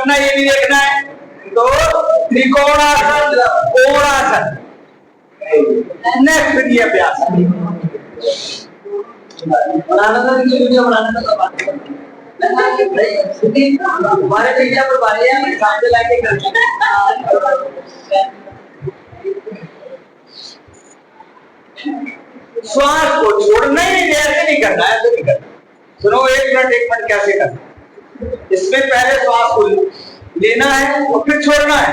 रखना है, ये भी देखना है। तो त्रिकोणासन, कोणासन, नेक्स्ट ये अभ्यास हमारे मीडिया पर बारे हैं सामने लाके करते श्वास को छोड़ना ही नहीं, ऐसे नहीं करना, ऐसे नहीं करना। सुनो, एक मिनट कैसे करना। इसमें पहले श्वास को लेना है और फिर छोड़ना है,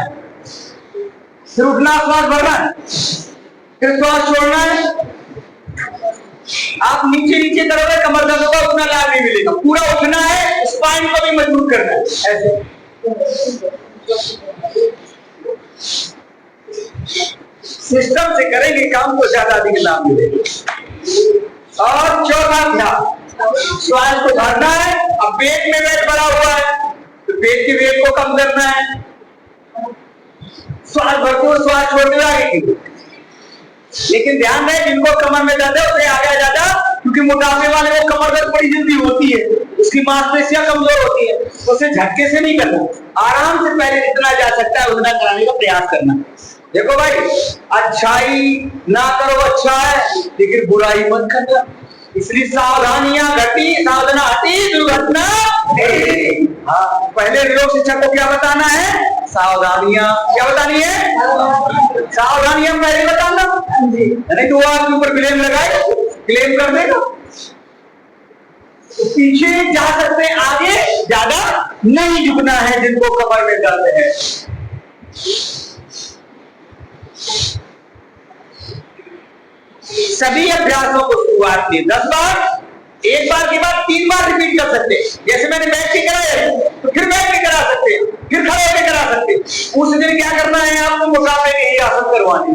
फिर उठना, श्वास भरना है, फिर श्वास छोड़ना है। आप नीचे नीचे करोगे कमर दर्द होगा, उतना लाभ नहीं मिलेगा। पूरा उठना है, स्पाइन को भी मजबूत करना है, ऐसे। सिस्टम से करेंगे काम तो ज्यादा अधिक लाभ मिलेगा। और चौथा ध्यान, श्वास को भरना है। अब पेट में वेट बढ़ा हुआ है तो पेट के वेट को कम करना है। श्वास भरते हुए श्वास छोड़ते हुए आगे की। लेकिन ध्यान रहे, जिनको कमर में दर्द है उसे आगे ज्यादा, क्योंकि मोटापे वाले को कमर दर्द बड़ी जल्दी होती है, उसकी मांसपेशियां कमजोर होती है, उसे झटके से नहीं करना, आराम से पहले जितना जा सकता है उतना कराने का प्रयास करना। देखो भाई, अच्छाई ना करो अच्छा है, लेकिन बुराई मत करना। इसलिए सावधानियां घटी, सावधाना हटी, दुर्घटना। हाँ, पहले लोक शिक्षक को क्या बताना है? सावधानियां। क्या बतानी है? सावधानियां पहले बताना, नहीं तो वो आपके ऊपर क्लेम लगाए, क्लेम कर देगा। पीछे जा सकते हैं, आगे ज्यादा नहीं झुकना है जिनको कमर में दर्द है। सभी अभ्यासों को शुरुआत में 10 बार, एक बार के बाद 3 बार रिपीट कर सकते हैं। जैसे मैंने बैठ के कराया तो फिर बैठ के करा सकते हैं, फिर खड़े होकर करा सकते हैं। उस दिन क्या करना है आपको? मुकाबले के ही आसन करवाने।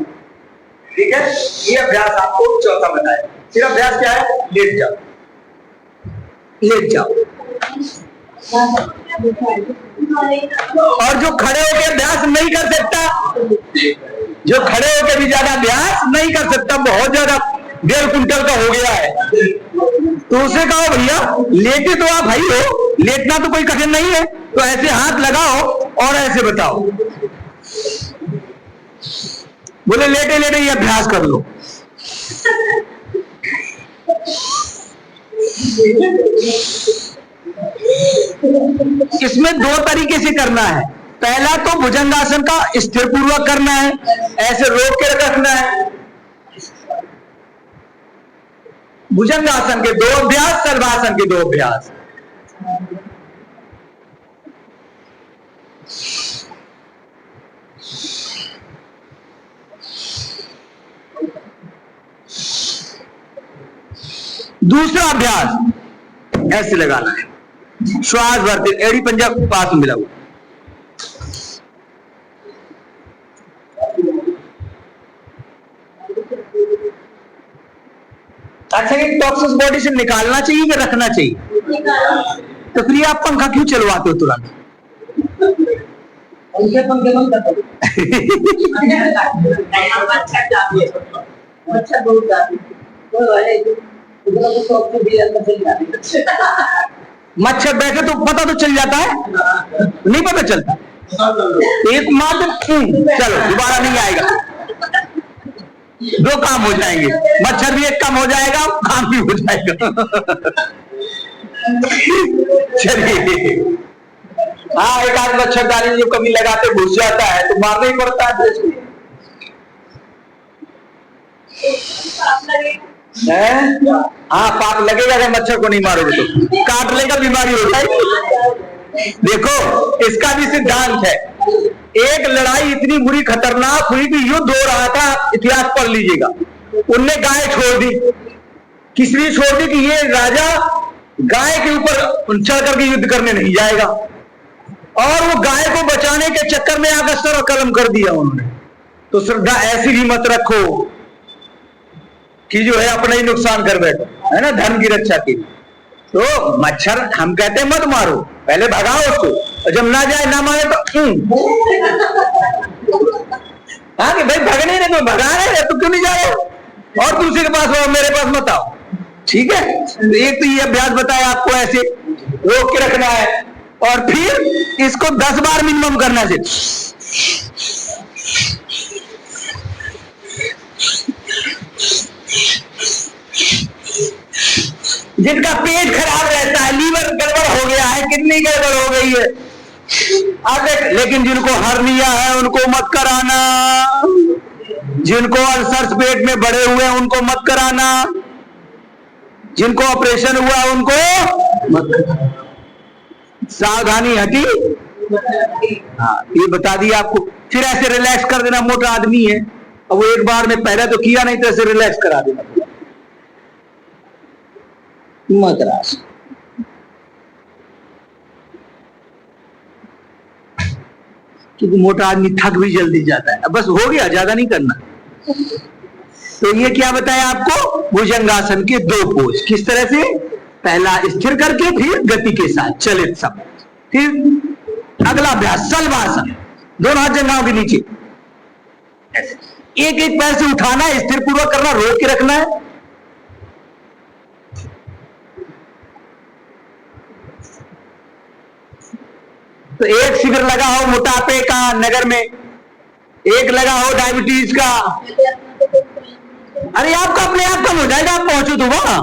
ठीक है, ये अभ्यास आपको चौथा बताया। फिर अभ्यास क्या है? लेट जाओ, लेट जाओ। और जो खड़े होकर अभ्यास नहीं कर सकता, जो खड़े होकर भी ज्यादा अभ्यास नहीं कर सकता, बहुत ज्यादा 1.5 कुंटल का हो गया है, तो उसे कहो भैया लेटे तो आप भाई हो, लेटना तो कोई कठिन नहीं है, तो ऐसे हाथ लगाओ और ऐसे बताओ, बोले लेटे लेटे ये अभ्यास कर लो। इसमें 2 तरीके से करना है। पहला तो भुजंगासन का स्थिर पूर्वक करना है, ऐसे रोक के रखना है। भुजंगासन के 2 अभ्यास, सर्वासन के 2 अभ्यास। दूसरा अभ्यास ऐसे लगाना है, श्वास भरते, एड़ी पंजा पास में मिला हुआ। अच्छा, ये टॉक्सिस बॉडी से निकालना चाहिए कि रखना चाहिए? तो फिर आप पंखा क्यों चलवाते हो तुरंत? पंखे बंद कर दो। अच्छा बहुत जाती मच्छर बैठे तो पता तो चल जाता है, नहीं पता चलता। एक मात्र चलो दोबारा नहीं आएगा, 2 काम हो जाएंगे, मच्छर भी एक कम हो जाएगा, काम भी हो जाएगा। चलिए, हाँ, एक आध मच्छरदानी जो कभी लगाते घुस जाता है तो मारना ही पड़ता है। हाँ, पाप लगेगा अगर मच्छर को नहीं मारोगे तो, काट लेगा, बीमारी होता है। देखो, इसका भी सिद्धांत है। एक लड़ाई इतनी बुरी खतरनाक हुई कि युद्ध हो रहा था, इतिहास पढ़ लीजिएगा। उनने गाय छोड़ दी, किस लिए छोड़ दी? कि ये राजा गाय के ऊपर चढ़ करके युद्ध करने नहीं जाएगा, और वो गाय को बचाने के चक्कर में आकर सर कलम कर दिया उन्होंने। तो श्रद्धा ऐसी भी मत रखो कि जो है अपना ही नुकसान कर बैठो, है ना, धर्म की रक्षा की। तो मच्छर हम कहते हैं मत मारो, पहले भगाओ उसको, और जब ना जाए ना मारे तो हाँ कि भाई भगने नहीं, तो भगा रहे तो क्यों नहीं जा रहे हो, और दूसरे के पास हो, मेरे पास मत आओ। ठीक है, एक तो ये अभ्यास बताया आपको, ऐसे रोक के रखना है। और फिर इसको 10 बार मिनिमम करना है। जिनका पेट खराब रहता है, लीवर गड़बड़ हो गया है, किडनी गड़बड़ हो गई है, लेकिन जिनको हर्निया है उनको मत कराना, जिनको अल्सर्स पेट में बढ़े हुए हैं उनको मत कराना, जिनको ऑपरेशन हुआ उनको मत कराना। सावधानी हटी। हाँ, ये बता दिया आपको। फिर ऐसे रिलैक्स कर देना। मोटा आदमी है, अब वो एक बार में पहले तो किया नहीं, तो ऐसे रिलैक्स करा देना। मद्रास क्योंकि मोटा आदमी थक भी जल्दी जाता है। अब बस हो गया, ज्यादा नहीं करना। तो ये क्या बताया आपको? भुजंगासन के 2 पोज। किस तरह से? पहला स्थिर करके, फिर गति के साथ चलित सब। फिर अगला अभ्यास सलवासन, दोनों हाथ जंघाओं के नीचे, एक एक पैर से उठाना, स्थिर पूर्वक करना, रोक के रखना है। तो एक शिविर लगा हो मोटापे का नगर में, एक लगा हो डायबिटीज का। अरे आपका अपने आप कम हो जाएगा, आप पहुंचो तो वहां।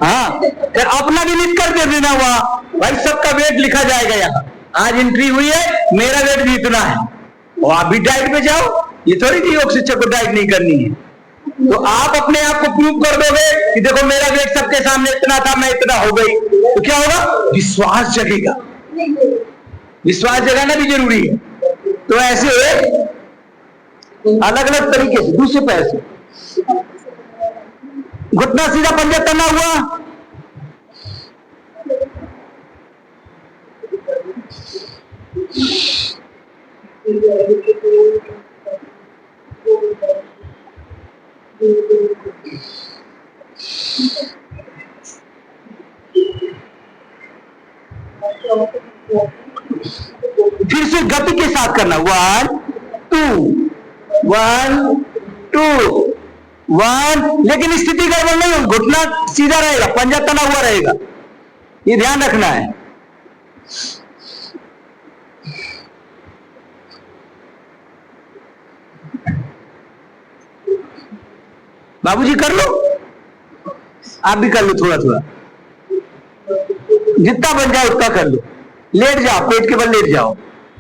हाँ, फिर अपना भी लिख कर दे देना वहां, भाई सबका वेट लिखा जाएगा यहाँ। आज एंट्री हुई है, मेरा वेट भी इतना है, और आप भी डाइट पे जाओ। ये थोड़ी थी योग शिक्षक को डाइट नहीं करनी है। तो आप अपने आप को प्रूव कर दोगे कि देखो मेरा वेट सबके सामने इतना था, मैं इतना हो गई, तो क्या होगा? विश्वास जगेगा। विश्वास जगाना भी जरूरी है। तो ऐसे अलग अलग तरीके से, दूसरे पैर से घुटना सीधा, पंजा तना हुआ, फिर से गति के साथ करना। 1 2 1 2 1। लेकिन स्थिति गड़बड़ नहीं हो, घुटना सीधा रहेगा, पंजा तना हुआ रहेगा, ये ध्यान रखना है। बाबूजी कर लो, आप भी कर लो, थोड़ा थोड़ा जितना बन जाए उतना कर लो। लेट जाओ, पेट के बल लेट जाओ।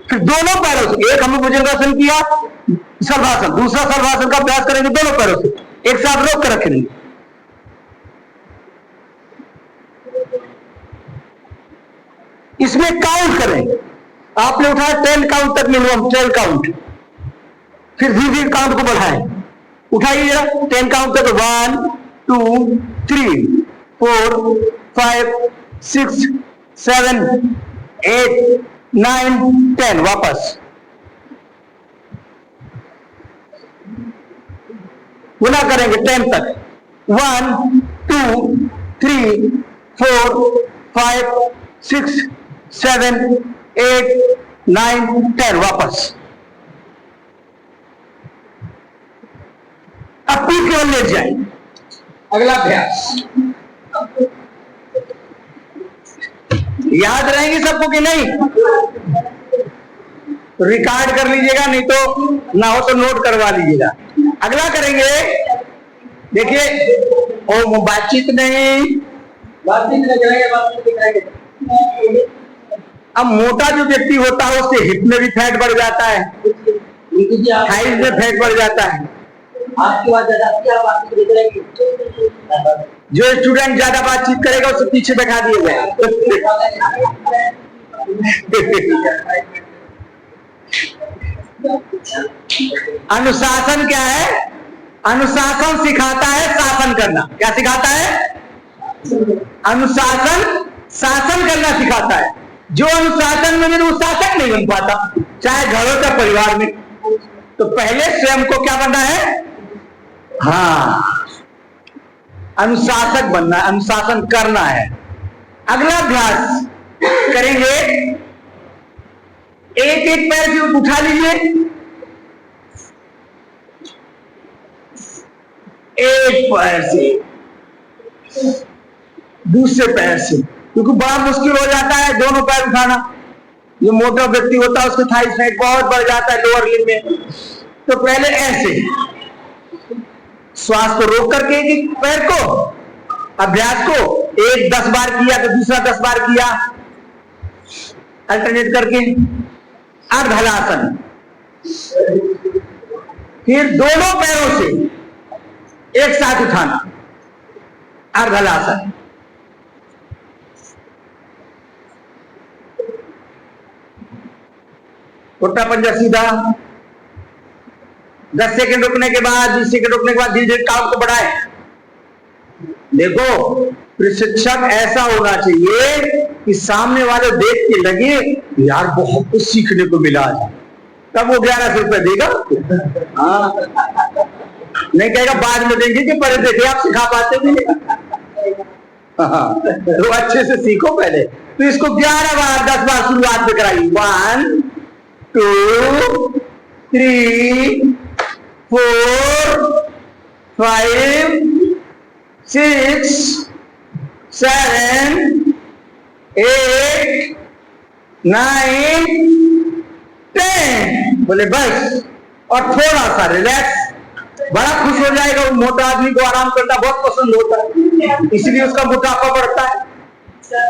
फिर दोनों पैरों से, एक हमने भुजंगासन किया, सर्वासन, दूसरा सर्वासन का अभ्यास करेंगे दोनों पैरों से, एक साथ रोक कर रखेंगे। इसमें काउंट करें। आपने उठाया 10 काउंट तक मिनिमम, 12 काउंट, फिर धीरे धीरे काउंट को बढ़ाएं। उठाइए जरा 10 काउंट तक। 1 2 3 4 5 6 7 8 9 10। वापस गुना करेंगे 10 तक। 1 2 3 4 5 6 7 8 9 10। वापस। अब पीठ केवल लेट जाए। अगला अभ्यास याद रहेंगे सबको कि नहीं? रिकॉर्ड कर लीजिएगा, नहीं तो ना हो तो नोट करवा लीजिएगा। अगला करेंगे, देखिए, ओ बातचीत नहीं, बातचीत करेंगे। अब मोटा जो व्यक्ति होता है उसके हिप में भी फैट बढ़ जाता है, थाइज में फैट बढ़ जाता है। आपकी बात जो स्टूडेंट ज्यादा बातचीत करेगा उसे पीछे बैठा दिए गए। अनुशासन क्या है? अनुशासन सिखाता है शासन करना। क्या सिखाता है? अनुशासन शासन करना सिखाता है। जो अनुशासन में वो शासक नहीं बन पाता, चाहे घर हो चाहे परिवार में। तो पहले स्वयं को क्या बनना है? हाँ, अनुशासक बनना, अनुशासन करना है। अगला अभ्यास करेंगे, एक एक पैर से उठा लीजिए, एक पैर से, दूसरे पैर से, क्योंकि बड़ा मुश्किल हो जाता है दोनों पैर उठाना। जो मोटा व्यक्ति होता है उसके थाई फैट बहुत बढ़ जाता है लोअर लिम्ब में। तो पहले ऐसे श्वास को रोक करके कि पैर को अभ्यास को एक 10 बार किया तो दूसरा 10 बार किया, अल्टरनेट करके। अर्ध हलासन, फिर दोनों पैरों से एक साथ उठाना, अर्ध हलासन। उल्टा पंजा सीधा, 10 सेकंड रुकने के बाद, 20 सेकंड रुकने के बाद धीरे धीरे काउंट को बढ़ाए। देखो प्रशिक्षक ऐसा होना चाहिए कि सामने वाले देख के लगे यार बहुत कुछ सीखने को मिला है, तब वो 1100 रुपए देगा। हाँ, नहीं कहेगा बाद में देंगे कि पहले देखे आप सिखा पाते भी नहीं। हाँ, तो अच्छे से सीखो पहले। तो इसको 11 बार 10 बार शुरुआत में कराइए। 1 2 3 4 5 6 7 8 9 10। बोले बस, और थोड़ा सा रिलैक्स। बड़ा खुश हो जाएगा। वो मोटा आदमी को आराम करना बहुत पसंद होता है, इसलिए उसका मोटापा बढ़ता है।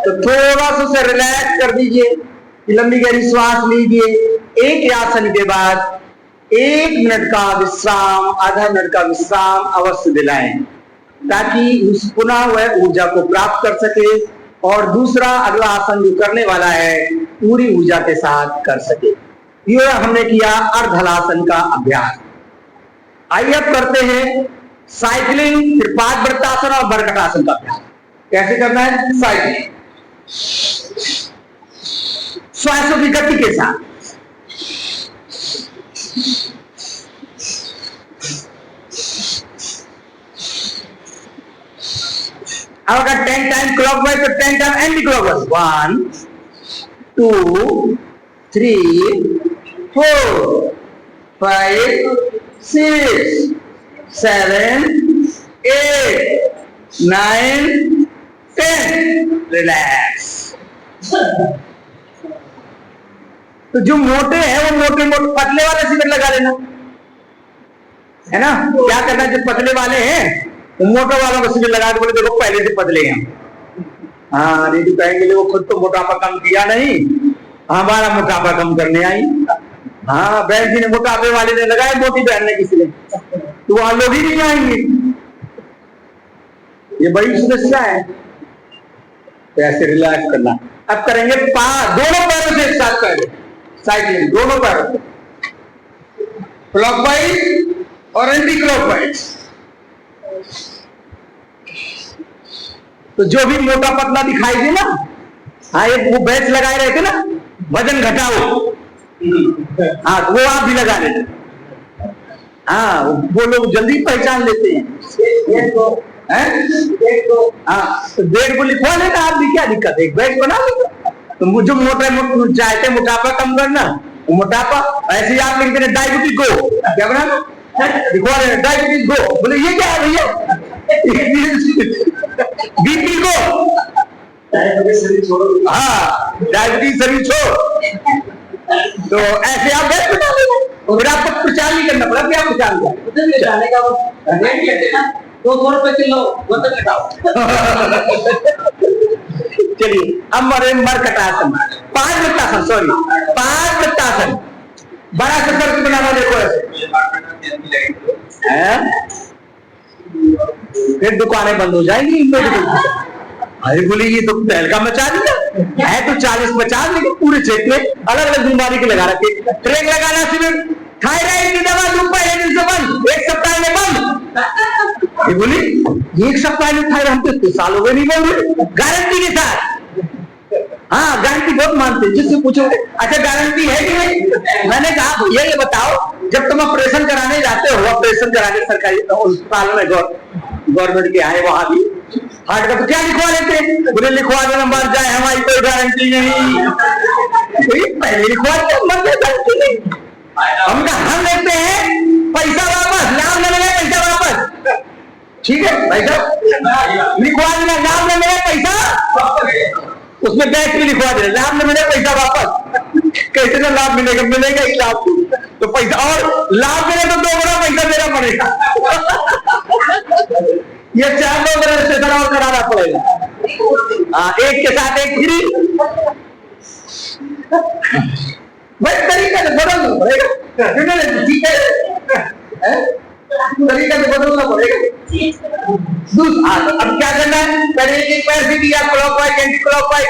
तो थोड़ा सा उसे रिलैक्स कर दीजिए, लंबी गहरी श्वास लीजिए। एक आसन के बाद 1 मिनट का विश्राम, आधा मिनट का विश्राम अवश्य दिलाएं, ताकि उस पुनः वह ऊर्जा को प्राप्त कर सके और दूसरा अगला आसन जो करने वाला है पूरी ऊर्जा के साथ कर सके। ये हमने किया अर्ध हलासन का अभ्यास। आइए अब करते हैं साइकिलिंग, फिर पादवृत्तासन और बरकटासन का अभ्यास। कैसे करना है? साइकिलिंग, श्वासों की गति के साथ। अब अगर 10 टाइम क्लॉकवाइज तो 10 टाइम एंटी क्लॉकवाइज। 1 2 3 4 5 6 7 8 9 10। रिलैक्स। तो जो मोटे हैं वो मोटे मोटे, पतले वाले शिविर लगा लेना, है ना। क्या करना, जो पतले वाले हैं वो मोटे वालों को शिविर लगा के बोले देखो पहले से पतले हैं। हाँ, नहीं तो कहेंगे वो खुद तो मोटापा कम किया नहीं, हमारा मोटापा कम करने आई। हाँ, बहन जी ने मोटापे वाले ने लगाए मोटी बहन ने किसी ने, तो वहां लोग ही नहीं आएंगे। ये बड़ी समस्या है। तो ऐसे रिलैक्स करना। अब करेंगे दोनों पैरों से एक साथ करेंगे साइकिलिंग, दोनों पैरों से, क्लॉकवाइज और एंटी क्लॉकवाइज। तो जो भी मोटा पतला दिखाई दे ना, हाँ, एक वो बैच लगाए रहे थे ना, वजन घटाओ, हाँ, वो आप भी लगा लेते। हाँ, वो लोग जल्दी पहचान लेते हैं। हाँ, तो बैग को लिखवा लेना, आप भी क्या दिक्कत है, एक बैग बना लेना। तो जो चाहते मोटापा कम करना, वो मोटापा ऐसे ही आप लिखते हैं डायबिटीज गो, क्या बनाना, लिखवा लेना डायबिटीज गो। बोले ये क्या है भैया, बीपी गो। हाँ, डायबिटीज शरीर छोड़। तो ऐसे आप बैग बना लेना, फिर आपको प्रचार नहीं करना पड़ा। क्या प्रचार जाने का 200 रुपए किलो वजन घटाओ। चलिए अब मरकटासन, पादवृत्तासन, सॉरी पादवृत्तासन। बड़ा सर्कल बनाना, देखो ऐसे, फिर दुकानें बंद हो जाएंगी। अरे बोले ये तो तहलका मचा दिया है। तो 40-50 लेकिन पूरे क्षेत्र में अलग अलग बीमारी के लगा रखे। ट्रेन लगाना शिविर, थायराइड की दवा दूं पहले दिन से बंद, 1 सप्ताह में बंद। ये बोली 1 सप्ताह में थायराइड, हम तो साल हो गए नहीं बोल रहे, गारंटी के साथ। हाँ, गारंटी बहुत मानते हैं, जिससे पूछोगे अच्छा गारंटी है कि नहीं। मैंने कहा भैया ये बताओ, जब तुम ऑपरेशन कराने जाते हो, ऑपरेशन कराने सरकारी अस्पताल में गवर्नमेंट के आए, वहां भी हार्ट का तो क्या लिखवा लेते हैं, बोले लिखवा देना मर जाए, हमारी कोई गारंटी नहीं। तो पहले लिखवा दिया, मर जाए गारंटी नहीं। हम लेते हैं पैसा वापस, नाम न मिले पैसा वापस। ठीक है भाई साहब, लिखवा देना नाम न मिले पैसा, उसमें बैच भी लिखवा देना नाम न मिले पैसा वापस। कैसे ना लाभ मिलेगा, मिलेगा ही लाभ तो पैसा, और लाभ मिले तो 2 गुना पैसा देना पड़ेगा। ये 4 लोग रजिस्ट्रेशन और कराना पड़ेगा। एक के साथ एक फ्री। भाई तरीका से बदलना पड़ेगा, ठीक है, तरीका से बदलना पड़ेगा। अब क्या करना है, पहले एक पैर से किया क्लॉकवाइज एंटी क्लॉकवाइज,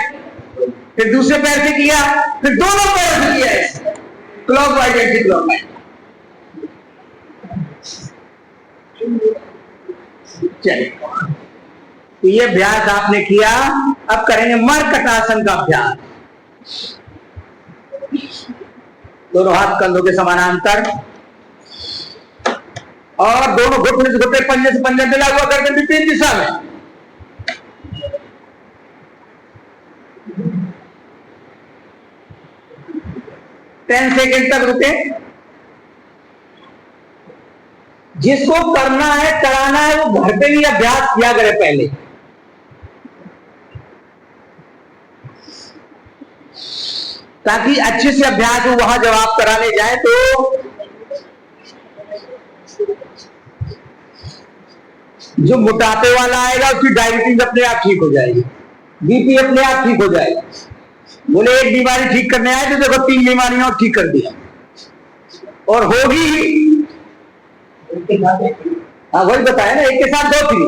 फिर दूसरे पैर से किया, फिर दोनों पैर से किया क्लॉकवाइज एंटी क्लॉकवाइज। चलिए, तो ये अभ्यास आपने किया। अब करेंगे मरकटासन का अभ्यास। दोनों हाथ कंधों के समानांतर और दोनों घुटने से घुटने, पंजे से पंजा मिला हुआ करके विपरीत दिशा में। टेन सेकेंड तक रुके। जिसको करना है, कराना है, वो घर पे भी अभ्यास किया करे पहले। ताकि अच्छे से अभ्यास हो, वहां जब आप कराने जाए तो जो मोटापे वाला आएगा उसकी डायबिटीज अपने आप ठीक हो जाएगी, बीपी अपने आप ठीक हो जाएगा। बोले एक बीमारी ठीक करने आए तो देखो 3 बीमारियां और ठीक कर दिया, और होगी ही। हाँ वही बताया ना, एक के साथ 2 थी।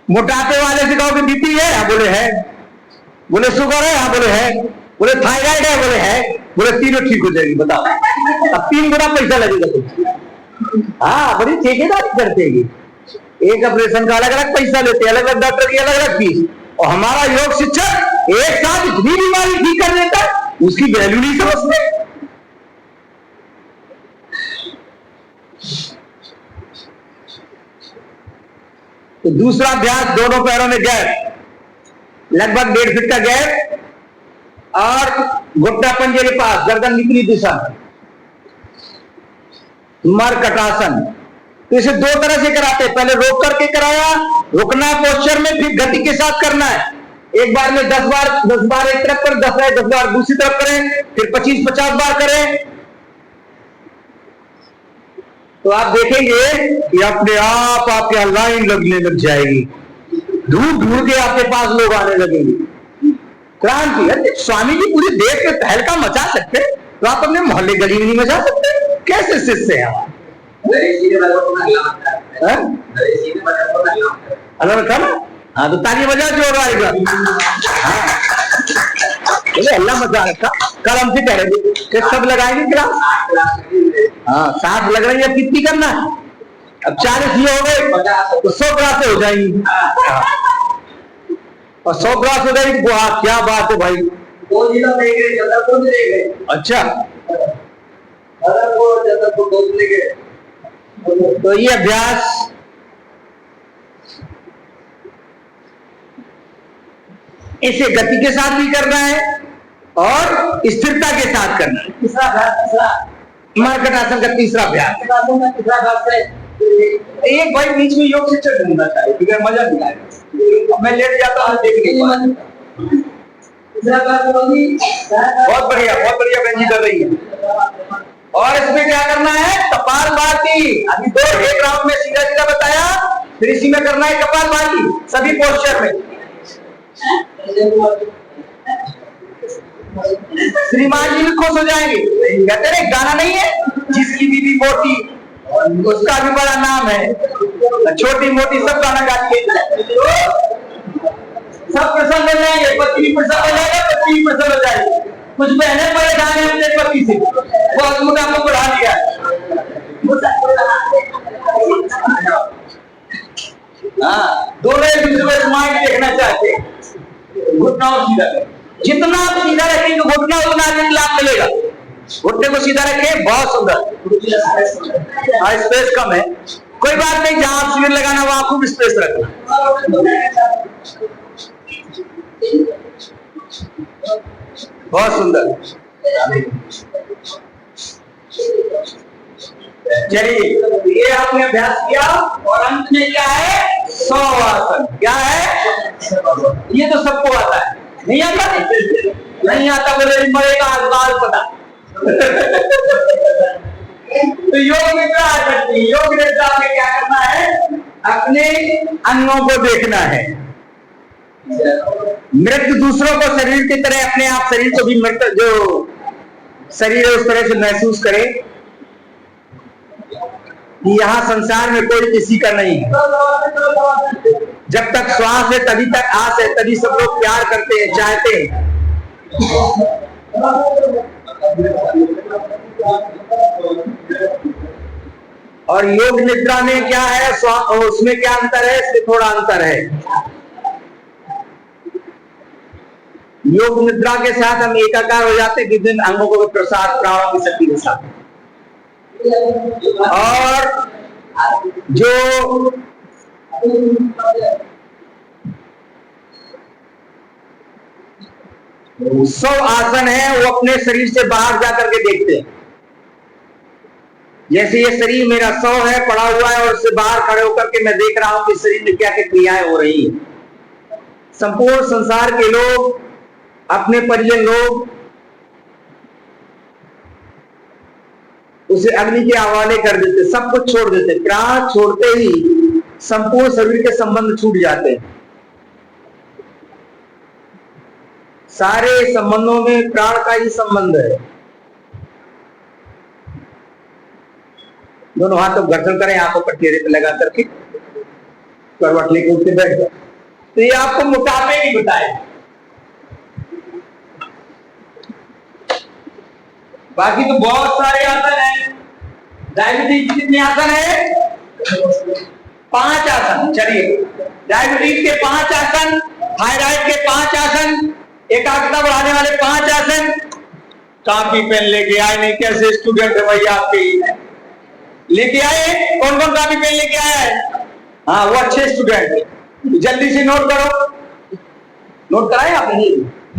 मोटापे वाले से कहो कि बीपी है, हाँ बोले है। बोले शुगर है, हाँ बोले है। बोले थायराइड है, बोले है। बोले तीनों ठीक हो जाएगी। बताओ, अब 3 गुना पैसा लगेगा तुमको। हाँ, बड़ी ठेकेदारी करते हैं। एक ऑपरेशन का अलग अलग पैसा लेते हैं, अलग अलग डॉक्टर की अलग अलग फीस। और हमारा योग शिक्षक एक साथ इतनी बीमारी ठीक कर देता है, उसकी वैल्यू नहीं समझते। तो दूसरा अभ्यास, दोनों पैरों में गैप, लगभग 1.5 फीट का गैप, और घुटना पंजे के पास, गर्दन निकली दिशा में, मरकटासन। तो इसे 2 तरह से कराते हैं। पहले रोक करके कराया, रुकना पोस्चर में, फिर गति के साथ करना है। एक बार में 10 बार एक तरफ करें, 10 बार दूसरी तरफ करें, फिर 25-50 बार करें। तो आप देखेंगे कि अपने आप आपके यहाँ लाइन लगने लग जाएगी, ढूंढ ढूंढ के आपके पास लोग आने लगेंगे। क्रांति है। स्वामी जी पूरे देश में तहलका मचा सकते, तो आप अपने मोहल्ले गली में नहीं मचा सकते? कैसे शिष्य है हमारे? अलग था ना। हाँ, तो ताली बजा जोर आएगा। हाँ, बोले अल्लाह मजा रखा। कल हमसे कह रहे थे सब लगाएंगे क्लास। हाँ, 7 लग रही है, कितनी करना है? अब 40 ये हो गए तो 100 क्लासें हो जाएंगी। और 100 क्लास हो जाएगी। क्या बात है भाई। अच्छा, तो ये अभ्यास इसे गति के साथ भी करना है और स्थिरता के साथ करना है। मरकटासन का तीसरा अभ्यास। एक भाई बीच में योग शिक्षक ढूंढना चाहिए, बिगड़ मजा नहीं आएगा। मैं लेट जाता हूँ, देख नहीं पाता। बहुत बढ़िया बहन जी कर रही है। और इसमें क्या करना है? कपालभाति। अभी 2 एक राउंड में सीधा सीधा बताया, फिर इसी में करना है कपालभाति सभी पोस्चर में। श्रीमान जी भी खुश हो जाएंगे। कहते हैं गाना नहीं है, जिसकी बीवी मोटी उसका भी बड़ा नाम है, छोटी मोटी सब गाना गाती है। सब प्रसन्न हो जाएंगे, पति भी प्रसन्न हो जाएगा, पति भी प्रसन्न हो जाएगी। कुछ बहनें परेशान है अपने पति से, वो अजमुदा को बढ़ा दिया। हाँ, दोनों एक दूसरे को स्माइल देखना चाहते हैं। घुटना और सीधा, जितना आप सीधा रखेंगे घुटना उतना अधिक लाभ मिलेगा। घुटने को सीधा रखें, बहुत सुंदर। हाँ, स्पेस कम है, कोई बात नहीं। जहां आप शिविर लगाना वहां खूब स्पेस रखना। बहुत सुंदर। चलिए, ये आपने अभ्यास किया और अंत में क्या है? 100 आसन। क्या है? ये तो सबको आता है, नहीं आता? नहीं आता बोले मरेगा बाल पता। तो योग निद्रा आ सकती है। योग निद्रा में क्या करना है, अपने अंगों को देखना है। मृत दूसरों को शरीर की तरह अपने आप शरीर को भी मृत जो शरीर है उस तरह से महसूस करे कि यहाँ संसार में कोई किसी का नहीं है। जब तक श्वास है तभी तक आस है, तभी सब लोग प्यार करते हैं, चाहते हैं। और योग निद्रा में क्या है, उसमें क्या अंतर है, इसमें थोड़ा अंतर है। योग निद्रा के साथ हम एकाकार हो जाते हैं, विभिन्न अंगों को प्रसाद प्राणों की शक्ति के साथ। और जो सब आसन है वो अपने शरीर से बाहर जाकर के देखते हैं। जैसे ये शरीर मेरा 100 है, पड़ा हुआ है, और उससे बाहर खड़े होकर के मैं देख रहा हूं कि शरीर में क्या क्या क्रियाएं हो रही है। संपूर्ण संसार के लोग, अपने परिजन लोग उसे अग्नि के हवाले कर देते, सब कुछ छोड़ देते। प्राण छोड़ते ही संपूर्ण शरीर के संबंध छूट जाते हैं। सारे संबंधों में प्राण का ही संबंध है। दोनों हाथों घर्षण करें, आंखों पर चेहरे पे लगा करके करवट लेके उठते बैठ जाए। तो ये आपको मोटापे की बताए। बाकी तो बहुत सारे आसन हैं। डायबिटीज के कितने आसन है? 5 आसन। चलिए, डायबिटीज के 5 आसन, थायराइड के 5 आसन, एकाग्रता बढ़ाने वाले 5 आसन। कापी पेन लेके आए नहीं? कैसे स्टूडेंट है भैया आपके? लेके आए? कौन कौन कापी पेन लेके आया है? हाँ, वो अच्छे स्टूडेंट है। जल्दी से नोट करो। नोट कराए आपने?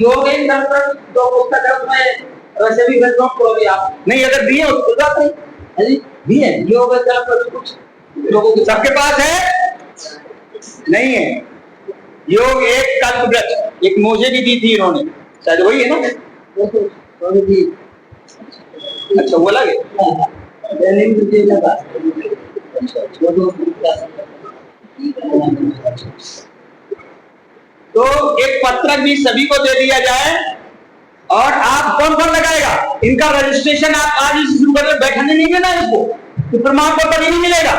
योग एक दर्पण 2 पुस्तक है, उसमें वैसे भी नोट करोगे आप? नहीं, अगर दिए तो बात नहीं दिए। योग दर्पण कुछ लोगों के सबके पास है? नहीं है। योग एक कल्पवृक्ष, एक मुझे भी दी थी इन्होंने, शायद वही है ना? अच्छा, वो लगे तो एक पत्रक भी सभी को दे दिया जाए। और आप कौन कौन लगाएगा इनका रजिस्ट्रेशन? आप आज ही शुरू कर, बैठने नहीं देना इसको, तो प्रमाण पत्र ही नहीं मिलेगा।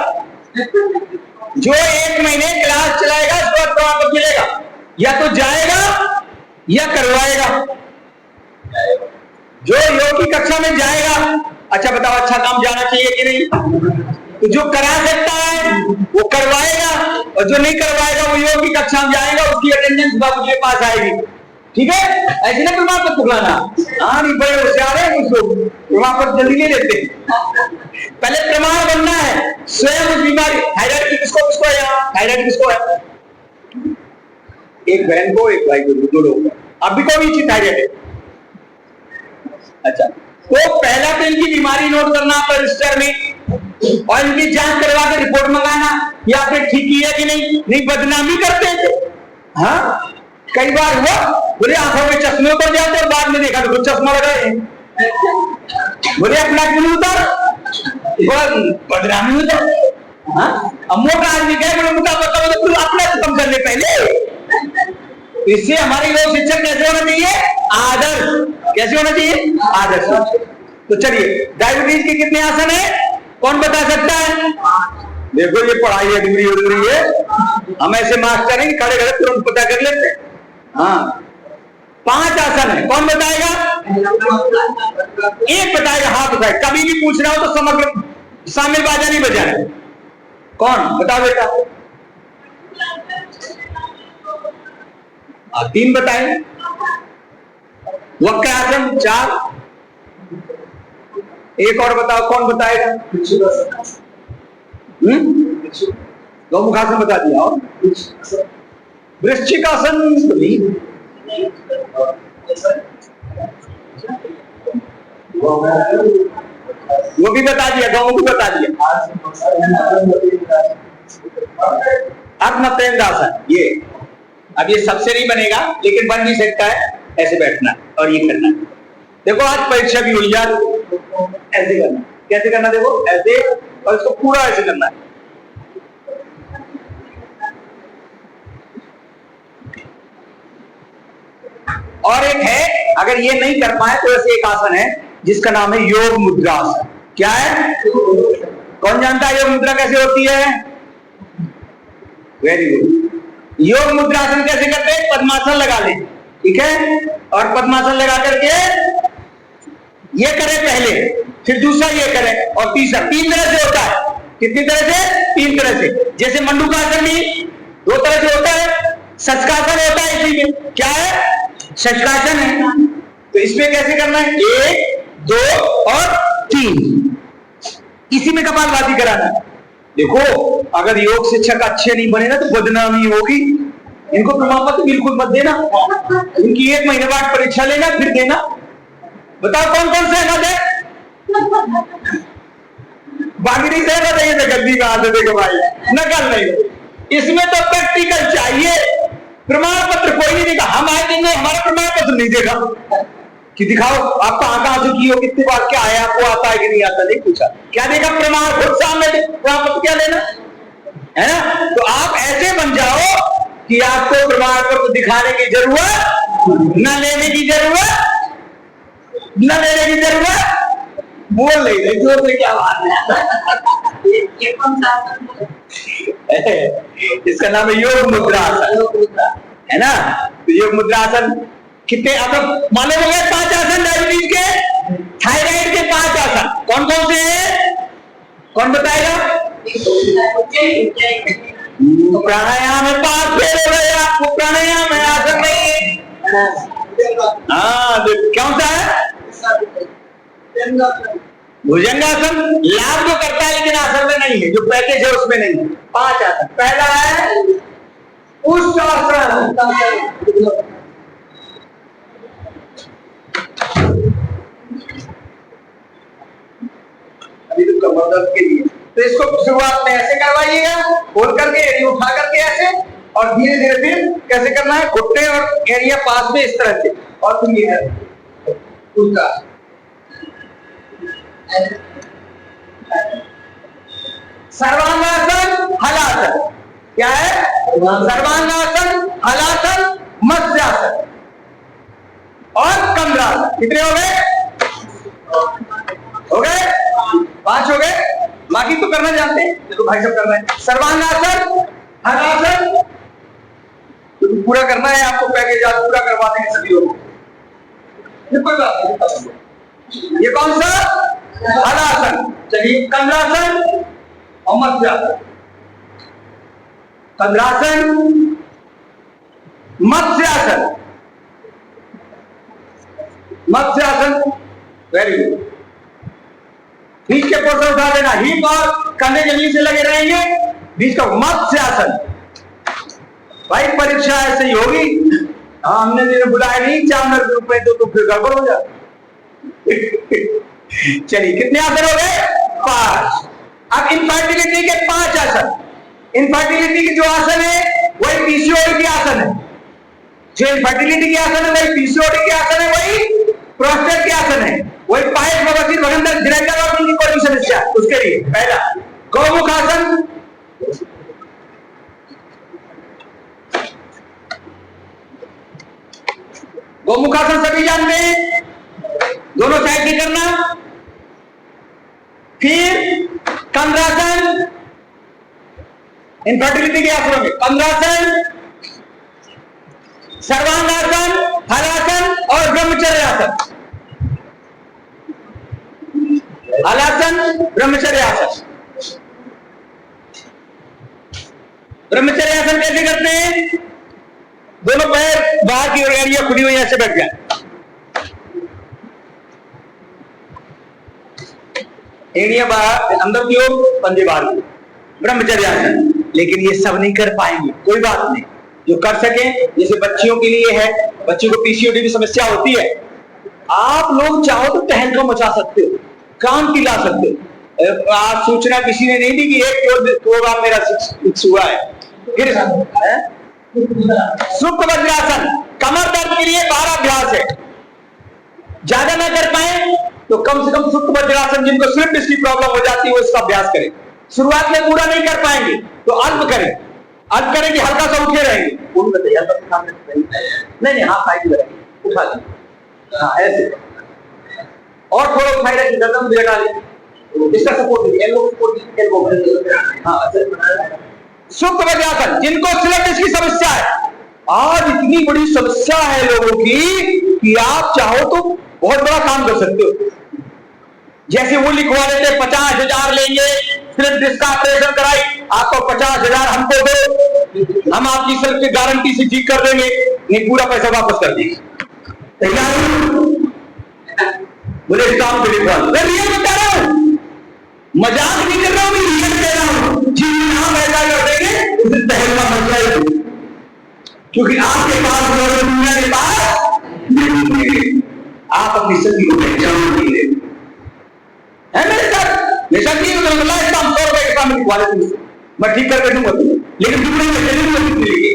जो 1 महीने क्लास चलाएगा उसको प्रमाण पत्र मिलेगा। या तो जाएगा या करवाएगा। जो योग की कक्षा में जाएगा, अच्छा बताओ, अच्छा काम जाना चाहिए कि नहीं? तो जो करा सकता है वो करवाएगा, और जो नहीं करवाएगा वो योग की कक्षा में जाएगा, उसकी अटेंडेंस बाबू के पास आएगी। ठीक है? ऐसे ना प्रमाण पत्र लाना। हाँ, नहीं, बड़े होशियार है कुछ लोग, प्रमाण पत्र जल्दी ले लेते। पहले प्रमाण बनना है स्वयं उस बीमारी। थायराइड किसको किसको है? यहाँ थायराइड किसको है? एक बहन को, एक भाई को, 2 लोग। अभी को भी थायराइड है। अच्छा, तो पहला तो इनकी बीमारी नोट करना आप रजिस्टर में, और इनकी जांच करवा के रिपोर्ट मंगाना कि आपने ठीक किया कि नहीं बदनामी करते थे। हाँ, कई बार हुआ, बोले आंखों में चश्मे उतर जाते और बाद में देखा तो चश्मा लगाए। बोले अपना क्यों उतर, बदनामी उतर। हाँ, मोटा आदमी कहे बोले मोटा बताओ तो अपना खत्म करने पहले। इससे हमारी योग शिक्षक कैसे होना चाहिए? आदर्श। कैसे होना चाहिए? आदर्श। तो चलिए, डायबिटीज के कितने आसन है? कौन बता सकता है? देखो, ये पढ़ाई अधूरी है। हम ऐसे मास्टर हैं खड़े खड़े तुरंत पता कर लेते हैं। हाँ, 5 आसन है। कौन बताएगा? एक बताएगा, हाथ उठाए। कभी भी पूछ रहा हो तो समग्र शामिल बाजा नहीं बजाना। कौन बताओ बेटा? 3 बताए। वक्रासन 4। एक और बताओ, कौन बताएगा? गौमुखासन बता दिया। और वृश्चिकासन नहीं, वो भी बता दिया, गौ भी बता दिया। आत्मतेंद्रासन, ये अब ये सबसे नहीं बनेगा, लेकिन बन भी सकता है। ऐसे बैठना। और ये करना है। देखो आज परीक्षा भी हुई यार, ऐसे करना, कैसे करना, देखो ऐसे, और इसको पूरा ऐसे करना है। और एक है, अगर ये नहीं कर पाए तो ऐसे एक आसन है जिसका नाम है योग मुद्रा आसन। क्या है? कौन जानता है योग मुद्रा कैसे होती है? Very good. योग मुद्रा आसन कैसे करते हैं? पद्मासन लगा ले, ठीक है, और पद्मासन लगा करके ये करें पहले, फिर दूसरा ये करें, और तीसरा, 3 तरह से होता है। कितनी तरह से? 3 तरह से। जैसे मंडूकासन भी 2 तरह से होता है, शशकासन होता है इसी में। क्या है? शशकासन है। तो इसमें कैसे करना है? 1, 2 और 3, इसी में कपालभाति कराना है। देखो अगर योग शिक्षक अच्छे नहीं बने ना तो बदनामी होगी। इनको प्रमाण पत्र बिल्कुल मत देना, इनकी 1 महीने बाद परीक्षा लेना, फिर देना। बताओ कौन कौन सहमत है? बाकी नहीं सहमत है, ये तो गलती का आदत है भाई, नकल नहीं। इसमें तो प्रैक्टिकल चाहिए, प्रमाण पत्र कोई नहीं देगा। हम आए देंगे, हमारा प्रमाण पत्र नहीं देगा कि दिखाओ आप कहां से की हो, कितनी बार क्या आया, आपको आता है कि नहीं आता, नहीं पूछा। क्या देगा? प्रमाण खुद सामने, प्रमाण पत्र क्या लेना है ना। तो आप ऐसे बन जाओ कि आपको प्रमाण पत्र दिखाने की जरूरत, न लेने की जरूरत, न लेने की जरूरत। बोल नहीं रही जोर से, क्या बात है? इसका नाम है योग मुद्रा आसन, है ना। तो योग मुद्रा आसन कितने आप मालूम हो गए? 5 आसन डायबिटीज के, थायराइड के 5 आसन कौन कौन से हैं? कौन बताएगा? प्राणायाम है, 5 फेल हो गए आपको। प्राणायाम है, आसन नहीं है। हाँ, कौन सा है? भुजंगासन। लाभ जो करता है लेकिन आसन में नहीं है, जो पैकेज है उसमें नहीं है। 5 आसन। पहला है उष्टासन। अभी तो कमर दर्द के लिए, तो इसको शुरुआत में ऐसे करवाइएगा, खोल करके एरिया उठा करके ऐसे, और धीरे धीरे फिर कैसे करना है? घुटने और एरिया पास में इस तरह से, और फिर ये उसका सर्वांगासन, हलासन। क्या है? सर्वांगासन, हलासन, मत्स्यासन और कंद्रासन। कितने हो गए? हो गए? 5 हो गए। बाकी तो करना जानते हैं, तो भाई सब करना है। सर्वांगासन, हलासन तो पूरा करना है आपको, पैकेज आज पूरा करवा देंगे सभी लोग। ये कौन सा? हलासन। चलिए कंद्रासन और मत्स्यासन। कंद्रासन, मत्स्यासन, मत्स्यासन। Very good. बीच के पोर्शन उठा देना, हिप और कंधे जमीन से लगे रहेंगे, बीच का मत्स्यासन। भाई परीक्षा ऐसे ही होगी। हाँ, हमने जिन्हें बुलाया नहीं 4 नंबर ग्रुप में, तो फिर गड़बड़ हो जाए। चलिए कितने आसन हो गए? 5। अब इनफर्टिलिटी के 5 आसन। इनफर्टिलिटी के जो आसन है वही पीसीओडी के आसन है। जो इनफर्टिलिटी के आसन है वही पीसीओडी के आसन है, वही प्रोस्टेट के आसन है, वही पाइप बवासीर भगंदर ग्राइंडर और उनकी कोई समस्या। उसके लिए पहला गौमुख आसन। गौमुख आसन सभी जानते हैं, दोनों साइड में करना। फिर कंद्रासन, इनफर्टिलिटी के आसनों में कंद्रासन, सर्वांगासन, हलासन और ब्रह्मचर्य आसन। हलासन, ब्रह्मचर्य आसन। ब्रह्मचर्य आसन कैसे करते हैं? दोनों पैर बाहर की ओर, एरिया खुली हुई ऐसे बैठ जाए, एड़ियां बाहर, अंदर की ओर, पंजे बाहर की। ब्रह्मचर्य आसन। लेकिन ये सब नहीं कर पाएंगे, कोई बात नहीं, जो कर सके। जैसे बच्चियों के लिए है, बच्चों को पीसीओडी की समस्या होती है, आप लोग चाहो तो तहलका मचा सकते हो, क्रांति ला सकते हो। आज सूचना किसी ने नहीं दी कि 1 करोड़ मेरा फिक्स हुआ है। फिर सुप्त वज्रासन, कमर दर्द के लिए 12 अभ्यास है। ज्यादा ना कर पाए तो कम से कम सुप्त वज्रासन, जिनको स्लिप डिस्क की प्रॉब्लम हो जाती है, वो इसका अभ्यास करें। शुरुआत में पूरा नहीं कर पाएंगे तो अल्प करें, अल्प करें कि हल्का सा उठे रहेंगे। नहीं, हाँ साइड में रहेंगे, उठा लें, हाँ ऐसे, और थोड़ा उठाई रखें, गर्दन भी लगा लें, इसका सपोर्ट दीजिए, एल्बो सपोर्ट दीजिए, एल्बो, हाँ सुप्त वज्रासन। जिनको स्लिप डिस्क की समस्या है, आज इतनी बड़ी समस्या है लोगों की कि आप चाहो तो बहुत बड़ा काम कर सकते हो। जैसे वो लिखवा लेते 50,000 लेंगे, स्लिप डिस्क का ऑपरेशन कराई, आपको 50,000 हमको दो, हम आपकी स्लिप की गारंटी से ठीक कर देंगे, नहीं पूरा पैसा वापस कर देंगे। बोले काम पे लिखवा, मैं रियल बता रहा हूं, मजाक नहीं कर रहा हूं, मैं रियल कह रहा हूं। जी हम ऐसा कर देंगे, उसे तहल का मसला है, क्योंकि आपके पास दुनिया के पास नहीं, आप अपनी सती को पहचान नहीं रहे है मेरे साथ। मेरे साथ नहीं होता, इसका 100 रुपए के काम लिखवा लेते, मैं ठीक करके दूंगा, लेकिन तुमने मिलेगी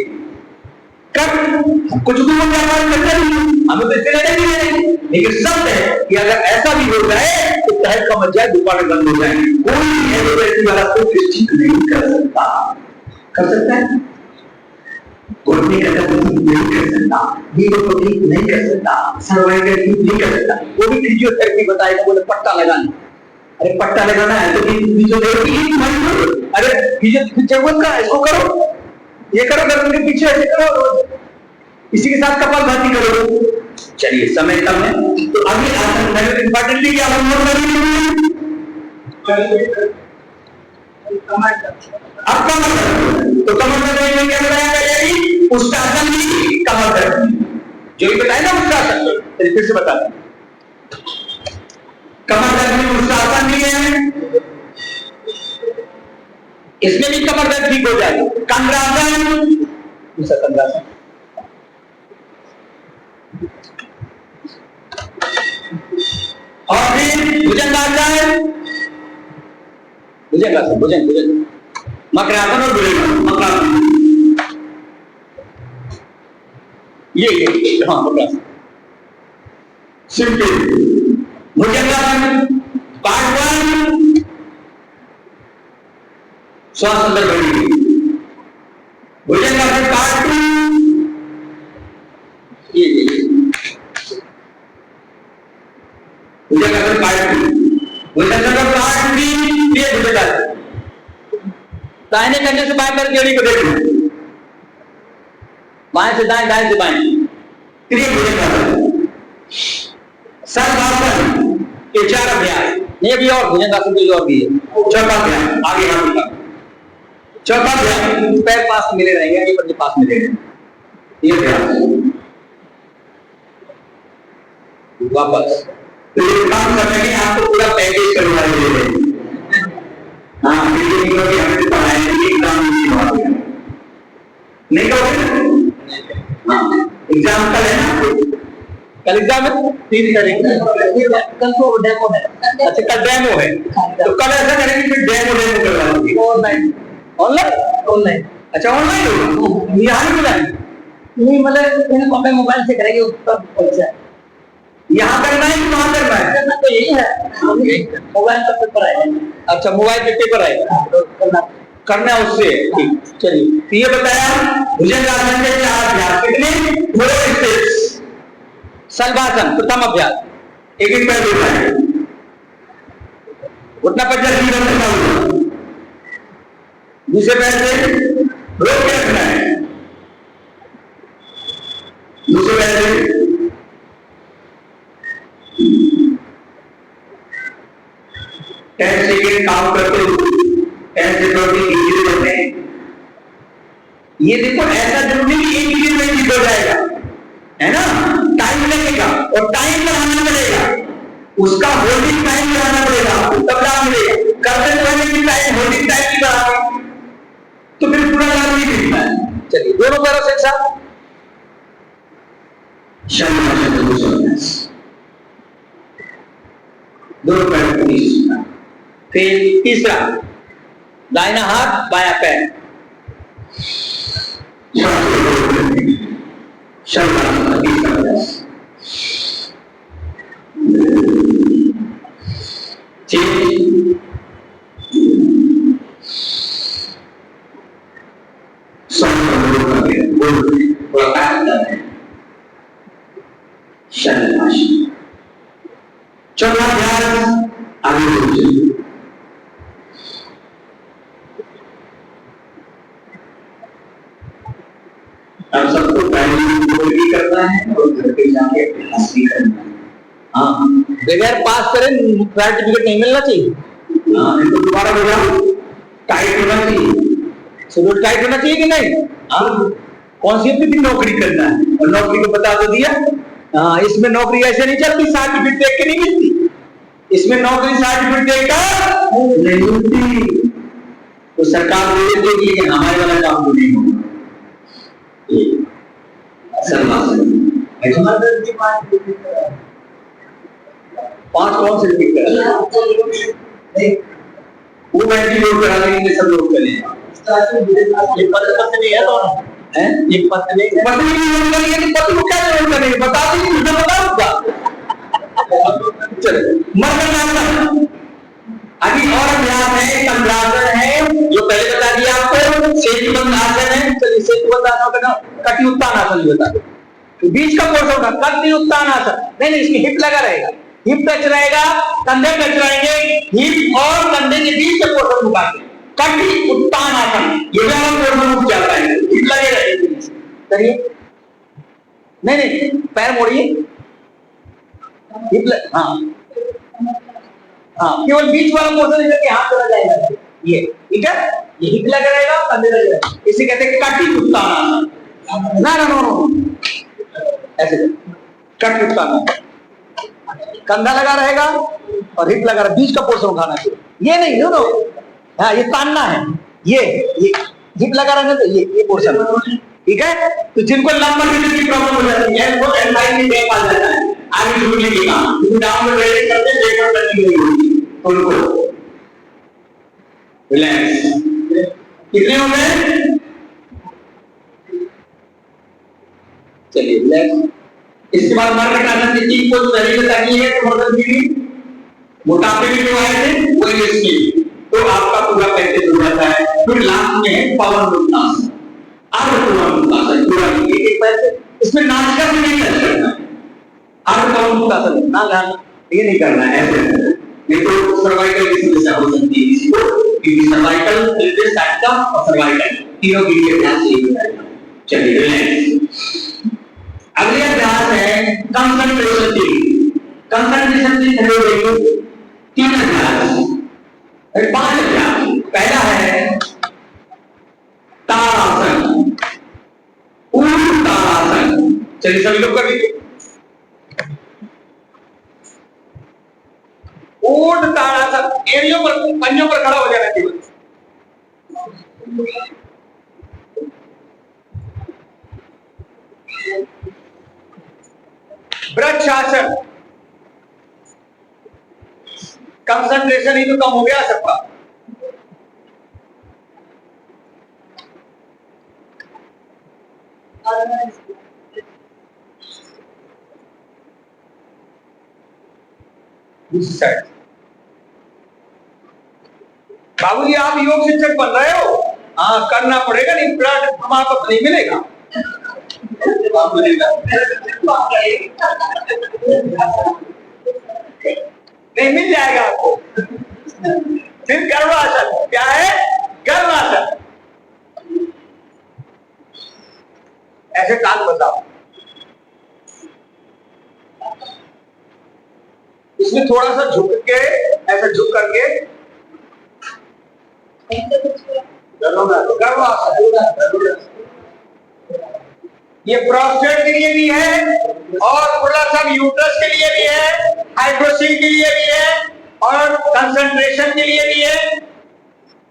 कब कुछ भी हमें तो इससे नहीं, लेकिन सब है कि अगर ऐसा भी हो जाए तो तहत का मच जाए, दुकान बंद हो जाए, कोई एलोपैथी वाला कोई ठीक नहीं कर सकता। कर सकता है कोई नहीं कर सकता, वीडियो को ठीक नहीं कर सकता, सर्वाइकल ठीक नहीं कर सकता। वो भी फिजियोथेरेपी बताएगा, बोले पट्टा लगाना, अरे पट्टा लगाना है तो फिजियोथेरेपी ही नहीं, अरे फिजियोथेरेपी का इसको करो, ये करो, गर्दन के पीछे ऐसे करो, इसी के साथ कपालभाति करो। चलिए समय कम है तो अगले आसन इंपॉर्टेंटली क्या अब कमर, तो कमर में क्या बताया जाएगी, उष्टासन भी कमर दर्द, जो भी बताया ना उष्टासन, फिर से बता दें, कमर दर्द में उष्टासन भी है, इसमें भी कमर दर्द ठीक हो जाएगी। कंद्रासन, कंद्रासन और फिर भुजंगासन, भुजंगासन, भुजंग, मकरासन और भुजंगासन, ये हाँ मकरासन, सिंपल भुजंगासन पार्ट 1 श्वास अंदर बढ़ेगी, भुजंगासन पार्ट 2 ये भुजंगासन पार्ट 2, भुजंगासन पार्ट 3 ये भुजंगासन। दाहिने कंधे से बाएं पैर जोड़ी को देखो, बाएं से दाएं, दाएं से बाएं, त्रिभुजंगासन, सर्वासन, ये 4 अभ्यास, ये भी और भुजंगासन के और भी है। चौथा अभ्यास आगे हाथ का, चौथा अभ्यास पैर पास मिले रहेंगे, ये पर पास मिले रहेंगे, ये अभ्यास वापस। तो ये काम करने के आपको पूरा पैकेज करवा देंगे। हाँ नहीं करोगे, हमें पढ़ाएंगे एग्जाम नहीं करोगे, हाँ एग्जाम कल है ना, कल एग्जाम है 3 तारीख, कल तो डेमो है। अच्छा कल डेमो है, तो कल ऐसा करेंगे कि डेमो करवाएंगे ऑनलाइन, ऑनलाइन अच्छा ऑनलाइन होगा, यहाँ नहीं मतलब अपने मोबाइल से करेंगे, उसका पैसा यहाँ करना है कि वहाँ करना है, करना तो यही है, मोबाइल का पेपर आएगा। अच्छा मोबाइल पे पेपर आएगा, करना है उससे, ठीक। चलिए ये बताया भुजंगासन के 4 अभ्यास, कितने 4 स्टेप्स। शलभासन प्रथम अभ्यास, एक पैर उठना है, उठना पड़ता है, दूसरे पैर से रोक के रखना है, दूसरे पैर से 10 सेकेंड काउंट करते हो, 10 से 20 करते हैं। ये देखो ऐसा जरूरी नहीं एक मिनट में ठीक हो जाएगा, है ना, टाइम लगेगा और टाइम लगाना पड़ेगा, उसका होल्डिंग टाइम लगाना पड़ेगा, तब लाभ मिलेगा। करते पहले की टाइम होल्डिंग टाइम की बढ़ा तो फिर पूरा लाभ नहीं मिलता है। चलिए दोनों पैरों से एक साथ दोनों पैरों को नीचे, फिर तीसरा दाहिना हाथ बायां पैर, चेंज चौथा अभ्यास आगे बढ़िए। अब सबको भी करना है और घर पे जाके अभ्यास भी करना है। हाँ, बगैर पास करें सर्टिफिकेट नहीं मिलना चाहिए। हाँ, इनको दोबारा बजाओ, टाइट होना चाहिए, शेड्यूल टाइट होना चाहिए कि नहीं? हाँ, कौन सी अपनी नौकरी करना है और नौकरी को बता तो दिया। हाँ, इसमें नौकरी ऐसे नहीं चलती, सर्टिफिकेट देख के नहीं मिलती, इसमें नौकरी सर्टिफिकेट देखकर नहीं मिलती। तो सरकार बोल देती है कि हमारे वाला काम तो नहीं होगा। पांच कौन से रिपीट करा? वो वेंटिलेट करा देंगे, सब लोग करेंगे। ये पत्र नहीं है दोनों हैं, ये पत्र नहीं यूज करेंगे तो पत्र को क्या जरूरत करेंगे? बता दीजिए, मुझे बताऊंगा। चलो मर्द अभी और अभ्यास है, कंद्रासन है, जो पहले बता दिया आपको, सेतुबंध आसन है। चलिए सेतुबंध आसन का कटी उत्तान आसन बता दो, तो बीच का पोर्शन होगा कटी उत्तान आसन। नहीं नहीं, इसमें हिप लगा रहेगा, हिप टच रहेगा, कंधे टच रहेंगे, हिप और कंधे के बीच का पोर्शन उठा के कटी उत्तान आसन, ये भी हम पोर्शन उठ जाता है, हिप लगे रहेंगे। करिए, नहीं नहीं, पैर मोड़िए, हिप हाँ हाँ, केवल बीच वाला पोर्शन इधर के हाथ चला जाएगा, ये ठीक है, ये हिप लगा रहेगा, कंधे लगे रहेगा, इसे कहते हैं कटी उत्तान आसन। ना ना नो ऐसे कटी उत्तान आसन, कंधा लगा रहेगा और हिप लगा रहेगा, बीच का पोर्शन उठाना चाहिए, ये नहीं नो। हाँ, ये तानना है, ये हिप लगा रहेगा तो ये पोर्शन, ठीक है। तो जिनको लंबा की प्रॉब्लम हो जाती है वो एंजाइटी में आ जाता है, आगे झुकने की काम, डाउन में रेस्ट करते हैं, लेकर करने की होगी, उनको रिलैक्स। कितने हो गए? चलिए रिलैक्स। इसके बाद मर्द का आसन को शरीर ताकि है, तो मर्द की मोटापे में जो आए थे वो इसकी, तो आपका पूरा पैकेज हो जाता है। फिर लास्ट में है पवन मुक्तासन, पूरा मुक्तासन, पूरा एक पैर से, इसमें नाचकर भी नहीं टच करना है, पवन मुक्तासन ना ध्यान ये नहीं करना है, ऐसे नहीं तो सर्वाइकल की समस्या हो सकती है किसी को, क्योंकि सर्वाइकल दिस साइड का और सर्वाइकल तीनों के लिए ध्यान से ही बताएगा। चलिए रिलैक्स। अगले अभ्यास है कंसंट्रेशन की, कंसंट्रेशन की खड़े होइए, 3 अभ्यास, 5 अभ्यास। पहला है ताड़ासन, ऊर्ध्व ताड़ासन। चलिए सभी लोग कर लीजिए, ऊर्ध्व ताड़ासन, एड़ियों पर पंजों पर खड़ा हो जाना चाहिए। वृक्षासन, कंसंट्रेशन ही तो कम हो गया सबका। बाबूजी आप योग शिक्षक बन रहे हो, हाँ करना पड़ेगा, नहीं प्रमाण पत्र नहीं मिलेगा। नहीं मिल जाएगा आपको। फिर गर्भासन, क्या है? गर्भासन, ऐसे कान बताओ, इसमें थोड़ा सा झुक के, ऐसा झुक करके ये प्रोस्टेट के लिए भी है और थोड़ा सा यूट्रस के लिए भी है, हाइड्रोसिल के लिए भी है और कंसंट्रेशन के लिए भी है।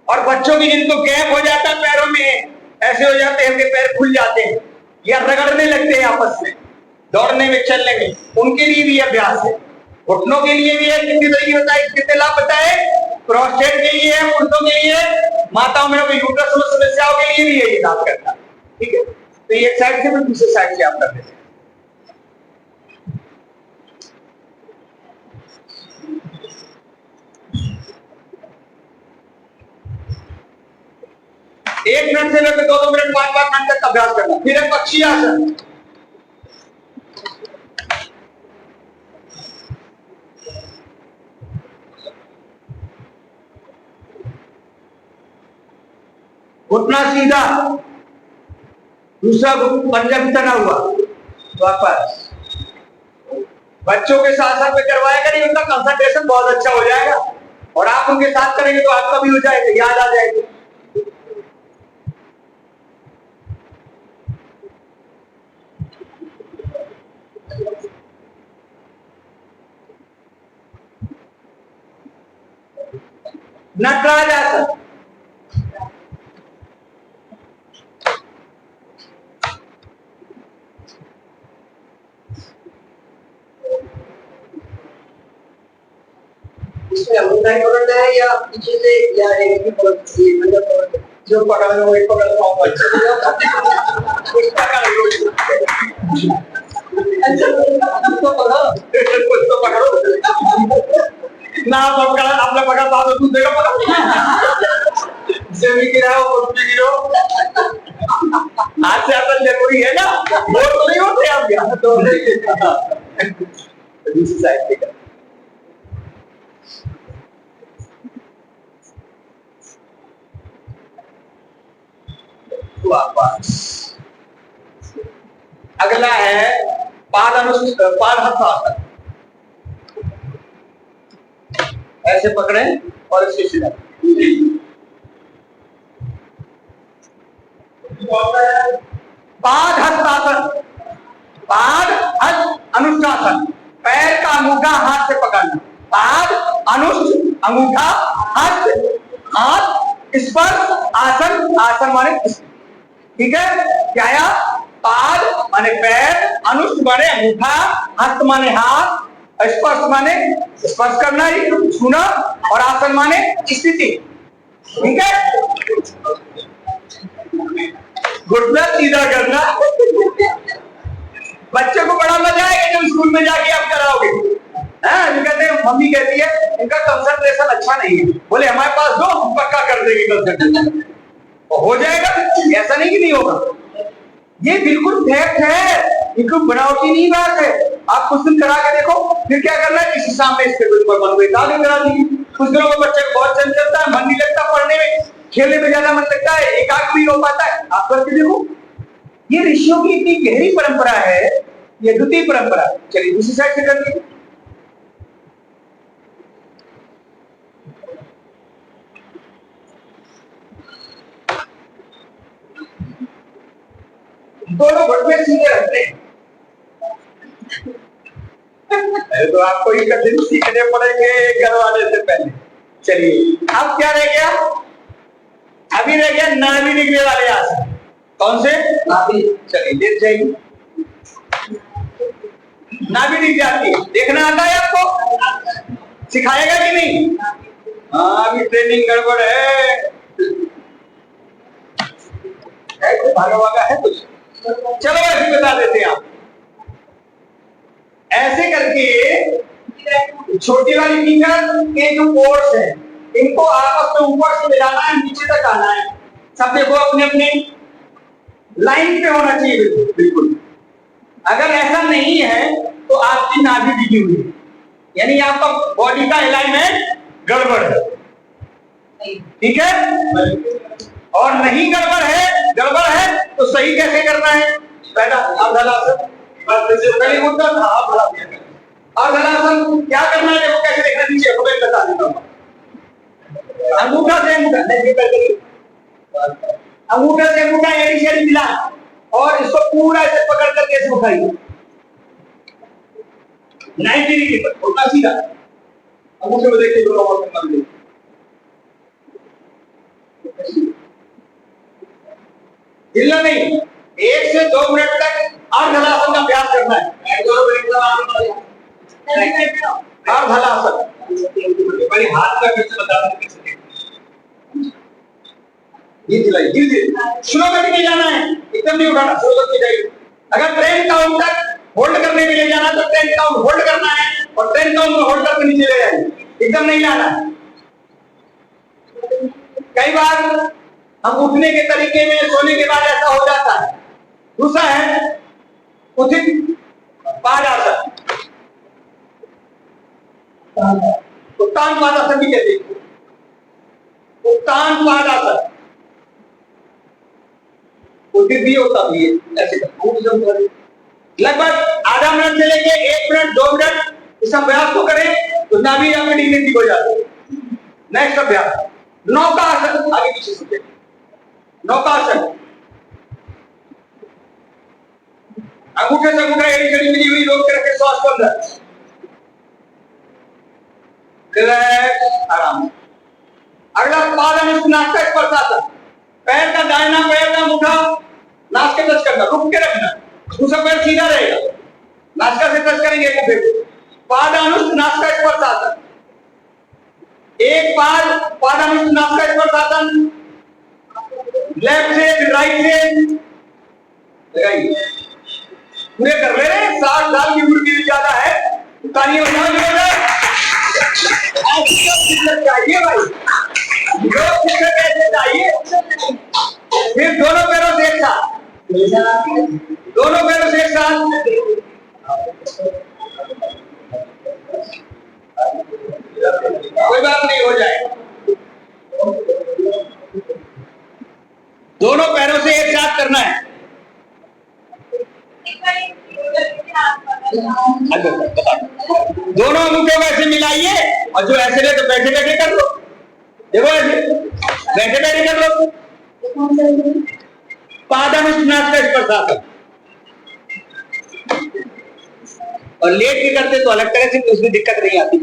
और बच्चों की जिनको गैप हो जाता है पैरों में, ऐसे हो जाते हैं, उनके पैर खुल जाते हैं या रगड़ने लगते हैं आपस में, दौड़ने में, चलने में, उनके लिए भी अभ्यास है। घुटनों के लिए भी है, कितनी तरीके होता है, कितने लाभ बताए? प्रोस्टेट के लिए है, मुर्दों के लिए, माताओं में यूट्रस समस्याओं के लिए भी है ये काम करता है, ठीक है। तो एक साइड से फिर दूसरे साइड से आप कर देते हैं। 1 मिनट से लेकर 2-2 मिनट 5-5 मिनट तक अभ्यास करना। फिर है पक्षी आसन। घुटना सीधा, दूसरा पंजा भी तना हुआ, वापस। बच्चों के साथ साथ में करवाएगा नहीं, उनका कंसंट्रेशन बहुत अच्छा हो जाएगा और आप उनके साथ करेंगे तो आपका भी हो जाएगा, याद आ जाएगी। नटराज आसन। इसमें अंगूठा ही पकड़ना है या पीछे से, या एक ही मतलब जो पकड़ लो वही पकड़ लो, अच्छा कुछ पकड़ लो, कुछ तो पकड़ो ना, पकड़ा आपने पकड़ा तो दूसरे का पकड़, जमीन गिराओ और भी गिरो, हाथ से आसन जरूरी है ना, वो तो नहीं होते आप यहाँ तो दूसरी साइड पे वापस। अगला है पादहस्त आसन। ऐसे पकड़े और इसके सीधा पादहस्त आसन। पादहस्त अनुष्ठासन, पैर का अंगूठा हाथ से पकड़ना, पाद अनुष्ठ अंगूठा हस्त, हाथ स्पर्श, आसन, आसन माने ठीक है क्या आया? पाद माने पैर, अनुष्ठ माने अंगूठा, हस्त माने हाथ, स्पर्श माने स्पर्श करना ही छूना, और आसन माने स्थिति। ठीक है, घुटना सीधा करना। बच्चे को बड़ा मजा आएगा जब स्कूल में जाके आप कराओगे। कहते हैं, मम्मी कहती है इनका कंसंट्रेशन अच्छा नहीं है, बोले हमारे पास दो, हम पक्का कर देंगे कंसंट्रेशन, हो जाएगा। ऐसा नहीं कि नहीं होगा, ये बिल्कुल फैक्ट है, बिल्कुल बनावटी नहीं बात है। आप कुछ दिन करा के देखो, फिर क्या करना है, किसी सामने इसके बिल्कुल मन हुए आगे करा दीजिए। कुछ दिनों में बच्चे को बहुत चंचलता है, मन नहीं लगता पढ़ने में, खेलने में ज्यादा मन लगता है, एकाग्र भी हो पाता है। आप करके देखो, ये ऋषियों की इतनी गहरी परंपरा है, ये द्वितीय परंपरा। चलिए दूसरी साइड से कर दीजिए। दोनों घुटने सीधे रखते हैं। तो आपको ये कठिन सीखने पड़ेंगे करवाने से पहले। चलिए अब क्या रह गया? अभी रह गया नाभि निकले वाले आसन। कौन से? नाभि। चलिए देख जाइए, नाभि दिख जाती है, देखना आता है आपको? सिखाएगा कि नहीं? हाँ अभी ट्रेनिंग गड़बड़ है, भागा भागा है कुछ। चलो ऐसे बता देते हैं आप, ऐसे करके छोटी वाली फिंगर के जो पोर्स है, इनको आपस में ऊपर से मिलाना है, नीचे तक आना है। सब देखो अपने अपने लाइन पे होना चाहिए, बिल्कुल। अगर ऐसा नहीं है तो आपकी नाभि डिगी हुई है, यानी आपका बॉडी का अलाइनमेंट गड़बड़ है। ठीक है, और नहीं गड़बड़ है तो सही कैसे करना है? पहला अर्धलासन, पहले मुद्दा था अर्धलासन। क्या करना है देखो, कैसे देखना, नीचे को मैं बता देता हूँ। अंगूठा से अंगूठा एड़ी मिला और इसको पूरा ऐसे पकड़ करके ऐसे उठाइए 90 डिग्री पर, उल्टा सीधा। अंगूठे में देखिए दोनों और कर दीजिए। हिलना नहीं, 1 से 2 मिनट तक अर्धलासन का अभ्यास करना है। अर्धलासन पहले हाथ का कैसे बता दें, कैसे ये दिलाई स्लो करके जाना है, एकदम नहीं उठाना, स्लो करके जाइए। अगर 10 काउंट तक होल्ड करने के लिए जाना तो 10 काउंट होल्ड करना है और 10 काउंट में होल्ड करके नीचे ले जाएंगे, एकदम नहीं लाना। कई बार हम उठने के तरीके में सोने के बाद ऐसा हो जाता है। दूसरा है उचित पादासन, उत्तान पादासन भी कहते हैं। उत्तान पादासन उचित भी होता भी है, ऐसे लगभग आधा मिनट से लेके 1 मिनट 2 मिनट इस अभ्यास को करें तो नाभि आपकी ढीली ठीक हो जाती है। नेक्स्ट अभ्यास नौकासन, आगे पीछे सोचे। नौकासन, अंगूठे से अंगूठा एड़ी जड़ी मिली हुई रोक के रखे श्वास को अंदर, रिलैक्स, आराम। अगला पादानुष्ठ नासिका स्पर्शासन, पैर का दाहिना पैर का अंगूठा नाक के टच करना, रुक के रखना, दूसरा पैर सीधा रहेगा, नासिका से टच करेंगे एक फिर। पादानुष्ठ नासिका स्पर्शासन, एक बार पादानुष्ठ नासिका स्पर्शासन लेफ्ट से फिर राइट से लगाइए, पूरे कर ले रहे। 60 साल की उम्र भी ज्यादा है, तालियां बजाओ। चाहिए भाई, कैसे चाहिए। फिर दोनों पैरों से एक साथ, दोनों पैरों से एक साथ, कोई बात नहीं, हो जाएगा। दोनों पैरों से एक साथ करना है। दोनों अंगूठों को ऐसे मिलाइए और जो ऐसे ले तो बैठे बैठे कर लो। देखो ऐसे बैठे बैठे कर लो। पादानुष्ठ नासिका स्पर्शासन, और लेट के करते तो अलग तरह से, तो उसमें दिक्कत नहीं आती।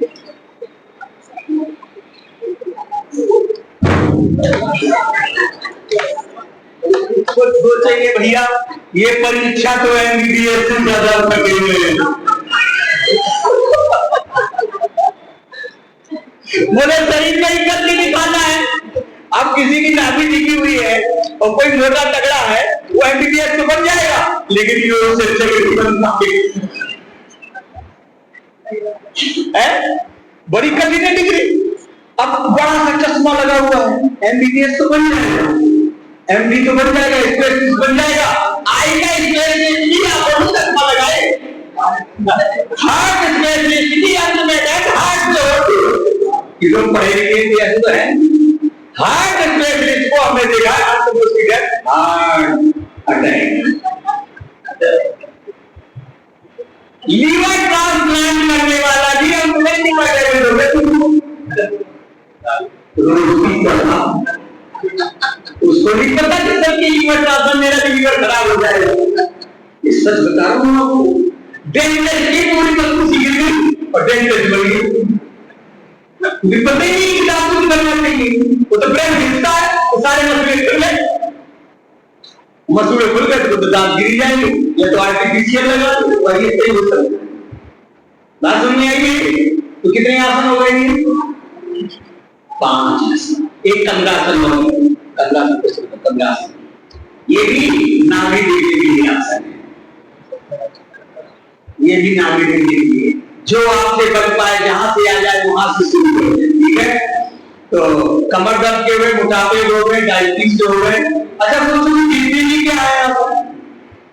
कुछ सोचेंगे भैया ये परीक्षा तो एमबीबीएस से ज्यादा बोले शरीर में ही गति निकालना है। अब किसी की नाभि टिकी हुई है और कोई मोटा तगड़ा है, वो एमबीबीएस तो बन जाएगा, लेकिन है बड़ी कठिन डिग्री। अब बड़ा सा चश्मा लगा हुआ है, एमबीबीएस तो बन जाएगा, एमडी तो बन जाएगा, स्पेशलिस्ट बन जाएगा, आएगा स्पेशलिस्ट आपको चश्मा लगाए, हार्ट स्पेशलिस्ट अंत में हार्ट जो लोग पढ़े लिखे ऐसे तो है, हार्ट स्पेशलिस्ट को हमने देखा अंत में हार्ट अटैक। लीवर ट्रांसप्लांट करने वाला भी हम नहीं उसको नहीं पता कि सर की लीवर ट्रांसप्लांट मेरा लीवर खराब हो जाएगा। इस सच बता रहा हूं आपको, डेंटिस्ट की पूरी वस्तु सीख गई और डेंटिस्ट बन गई। मुझे पता ही नहीं कि आपको करना चाहिए, वो तो ब्रेन हिलता है तो सारे मसूड़े खुल गए, मसूड़े खुल गए तो दांत गिर जाएंगे, या तो आर्टिफिशियल लगा दो, वही सही हो सकता है। बात समझ में आएगी? तो कितने आसन हो गए? 5 आसन। एक कंगासन हो गया, कंगासन ये भी नाभि ढीली के लिए आसन है, ये भी नाभि ढीली के लिए, जो आपसे बन पाए, जहां से आ जाए वहां से शुरू करें, ठीक है। तो कमर दर्द के हुए, मोटापे हो गए, डायबिटीज हो गए। अच्छा पूछोगे बीपी की क्या है आसन?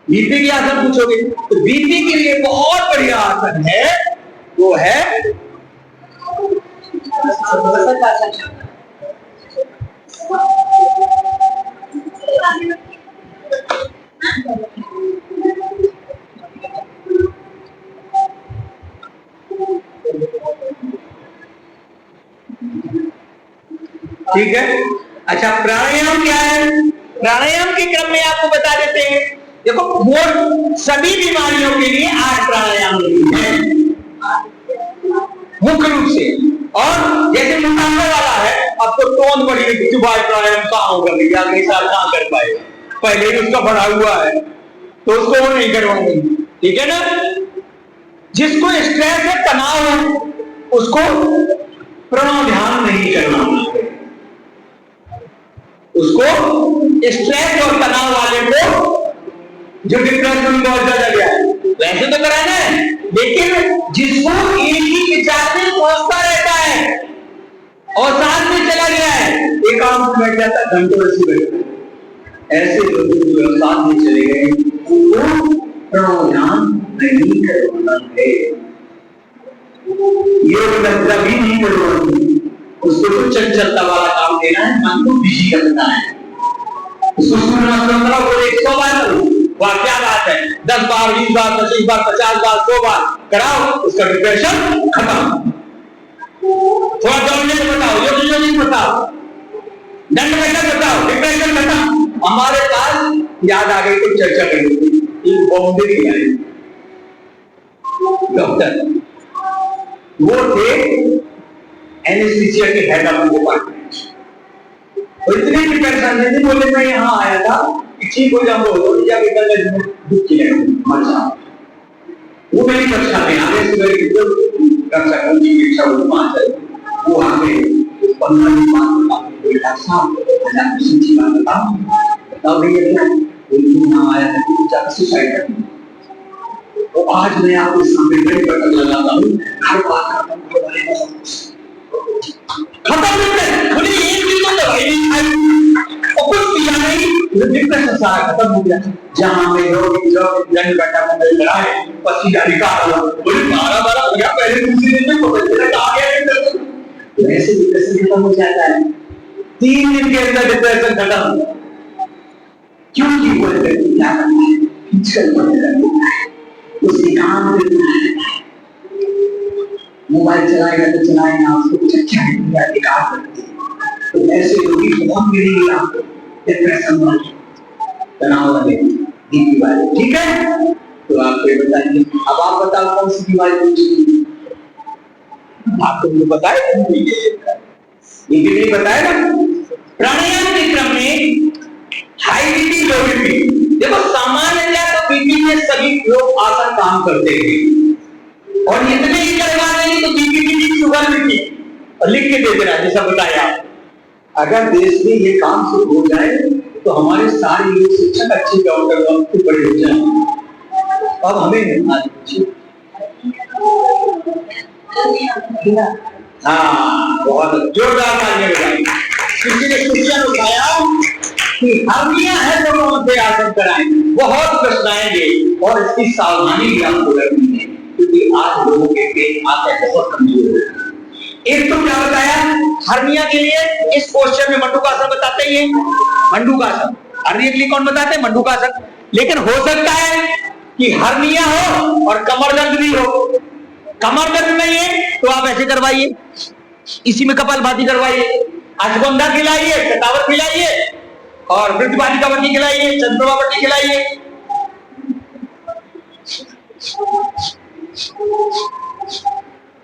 बीपी की आसन पूछोगे तो बीपी के लिए बहुत बढ़िया आसन है, वो है ठीक है। अच्छा प्राणायाम क्या है? प्राणायाम के क्रम में आपको बता देते हैं। देखो मोट सभी बीमारियों के लिए 8 प्राणायाम है मुख्य रूप से, और जैसे मोटापा वाला है आपको टोन बड़ी प्राणायाम कहाँ होगा भैया, अगले साल कहाँ कर पाएगा, पहले ही उसका बढ़ा हुआ है तो उसको वो नहीं करवाएंगे, ठीक है ना। जिसको स्ट्रेस है, तनाव है, उसको प्रणव ध्यान नहीं करना, उसको स्ट्रेस और तनाव वाले को, जो डिप्रेशन बहुत ज्यादा गया है, वैसे तो कराना है, लेकिन जिसको एक ही विचार में पहुंचता रहता है और साथ में चला गया है, एकांत बैठ जाता, घंटों ऐसे बैठे। ऐसे लोग जो साथ में चले गए उनको प्राणायाम नहीं करवाना है, योग निद्रा भी नहीं करवानी, उसको तो चंचलता वाला काम देना है, मन को बिजी करना है। उसको सूर्य बोले 100 बार करो, वाह क्या बात है, 10 बार 20 बार 25 बार 50 बार 100 बार कराओ, उसका डिप्रेशन खत्म। थोड़ा दौड़ने को बताओ, योग बताओ, दंड बैठक बताओ, डिप्रेशन खत्म। हमारे पास याद आ गई तो चर्चा करेंगे। एक बॉम्बे के आए डॉक्टर, वो थे एनेस्थीसिया के हेड ऑफ डिपार्टमेंट, और इतने डिप्रेशन में बोले मैं यहाँ आया था ठीक हो जाऊंगा, जाके कल दुख की मर जाओ। वो मेरी कक्षा में आगे से कक्षा की शिक्षा वो 5 है, वो आगे 15 दिन बाद बताओ भैया यहाँ आया था कि जाकर सुसाइड कर, वो आज मैं आपके सामने बड़ी बटन लगाता हूँ, हर बात खत्म खुली एक दिन तो दवाई नहीं खाई और कुछ पिया नहीं, डिप्रेशन सारा खत्म हो गया। जहाँ में लोग दंड बैठा में लड़ाए पसी गाड़ी का बोले 12 हो गया, पहले दूसरे दिन में पता चला आ गया, तो ऐसे डिप्रेशन खत्म हो जाता है। 3 दिन के अंदर डिप्रेशन खत्म, क्योंकि वो व्यक्ति क्या करता है, खींचकर पढ़ने लगता है, उसकी काम करना है, मोबाइल चलाएगा तो चलाएगा, उसको कुछ अच्छा नहीं अधिकार करती है। तो ऐसे लोग बहुत मिलेंगे आपको डिप्रेशन वाले, तनाव वाले, बीमारी, ठीक है। तो आप ये बताइए, अब आप बताओ कौन सी बीमारी पूछी, आपको मुझे बताए ये भी बताएगा। प्राणायाम के क्रम में हाई बीपी लो बीपी, देखो सामान्य तो बीपी में सभी लोग आसन काम करते हैं, और इतने ही करवा देंगे तो बीपी शुगर बीपी और लिख के दे देना जैसा बताया। अगर देश में ये काम शुरू हो जाए तो हमारे सारे लोग शिक्षक अच्छे डॉक्टर बड़े हो जाए। अब हमें हाँ बहुत जोरदार तालियां बजाई। किसी ने क्वेश्चन उठाया कि हर्निया है तो कौन से आसन कराएं, बहुत प्रश्न आएंगे और इसकी सावधानी भी आपको रखनी है, क्योंकि आज लोगों के पेट आते बहुत कमजोर है। एक तो क्या बताया हर्निया के लिए, इस क्वेश्चन में मंडूकासन बताते ही है, मंडूकासन हर्निया के लिए कौन बताते हैं, मंडूकासन। लेकिन हो सकता है कि हर्निया हो और कमर दर्द भी हो, कमर दर्द नहीं है तो आप ऐसे करवाइए, इसी में कपालभाति करवाइए, अश्वगंधा खिलाइए, शतावत खिलाइए और वृद्धबालिका वटी खिलाइए, चंद्रमा वटी खिलाइए।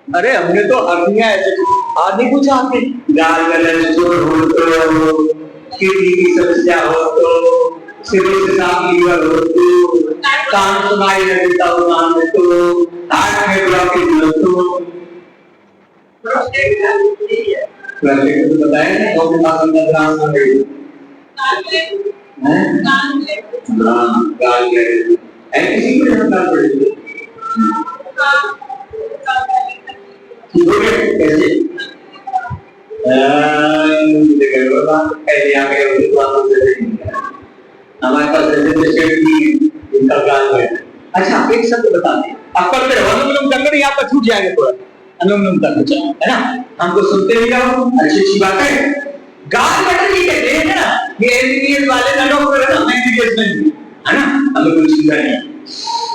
अरे हमने तो हर्निया ऐसे आदि कुछ आते, गाल गलत जोड़ हो तो, किडनी की समस्या हो तो, सिरों से साफ लीवर हो तो, कान सुनाई नहीं देता हो कान में तो, हार्ट में ब्लॉकेज हो तो, प्रोजेक्ट तो बताया ना कौन से पास अंदर ट्रांस हो गई हैं, गाल गलत ऐसी कोई हड़ताल पड़ी कैसे हमारे पास अच्छा एक शब्द बता दें, आप पढ़ते रहो, अनुलोम विलोम यहाँ पर छूट जाएगा थोड़ा, अनुलोम विलोम करना है ना, हमको सुनते भी जाओ, अच्छी अच्छी बात है। गाल बटन ही कहते हैं ना, ये एमबीबीएस वाले ना डॉक्टर है ना, एमबीबीएस में है ना, हमें कुछ चिंता नहीं,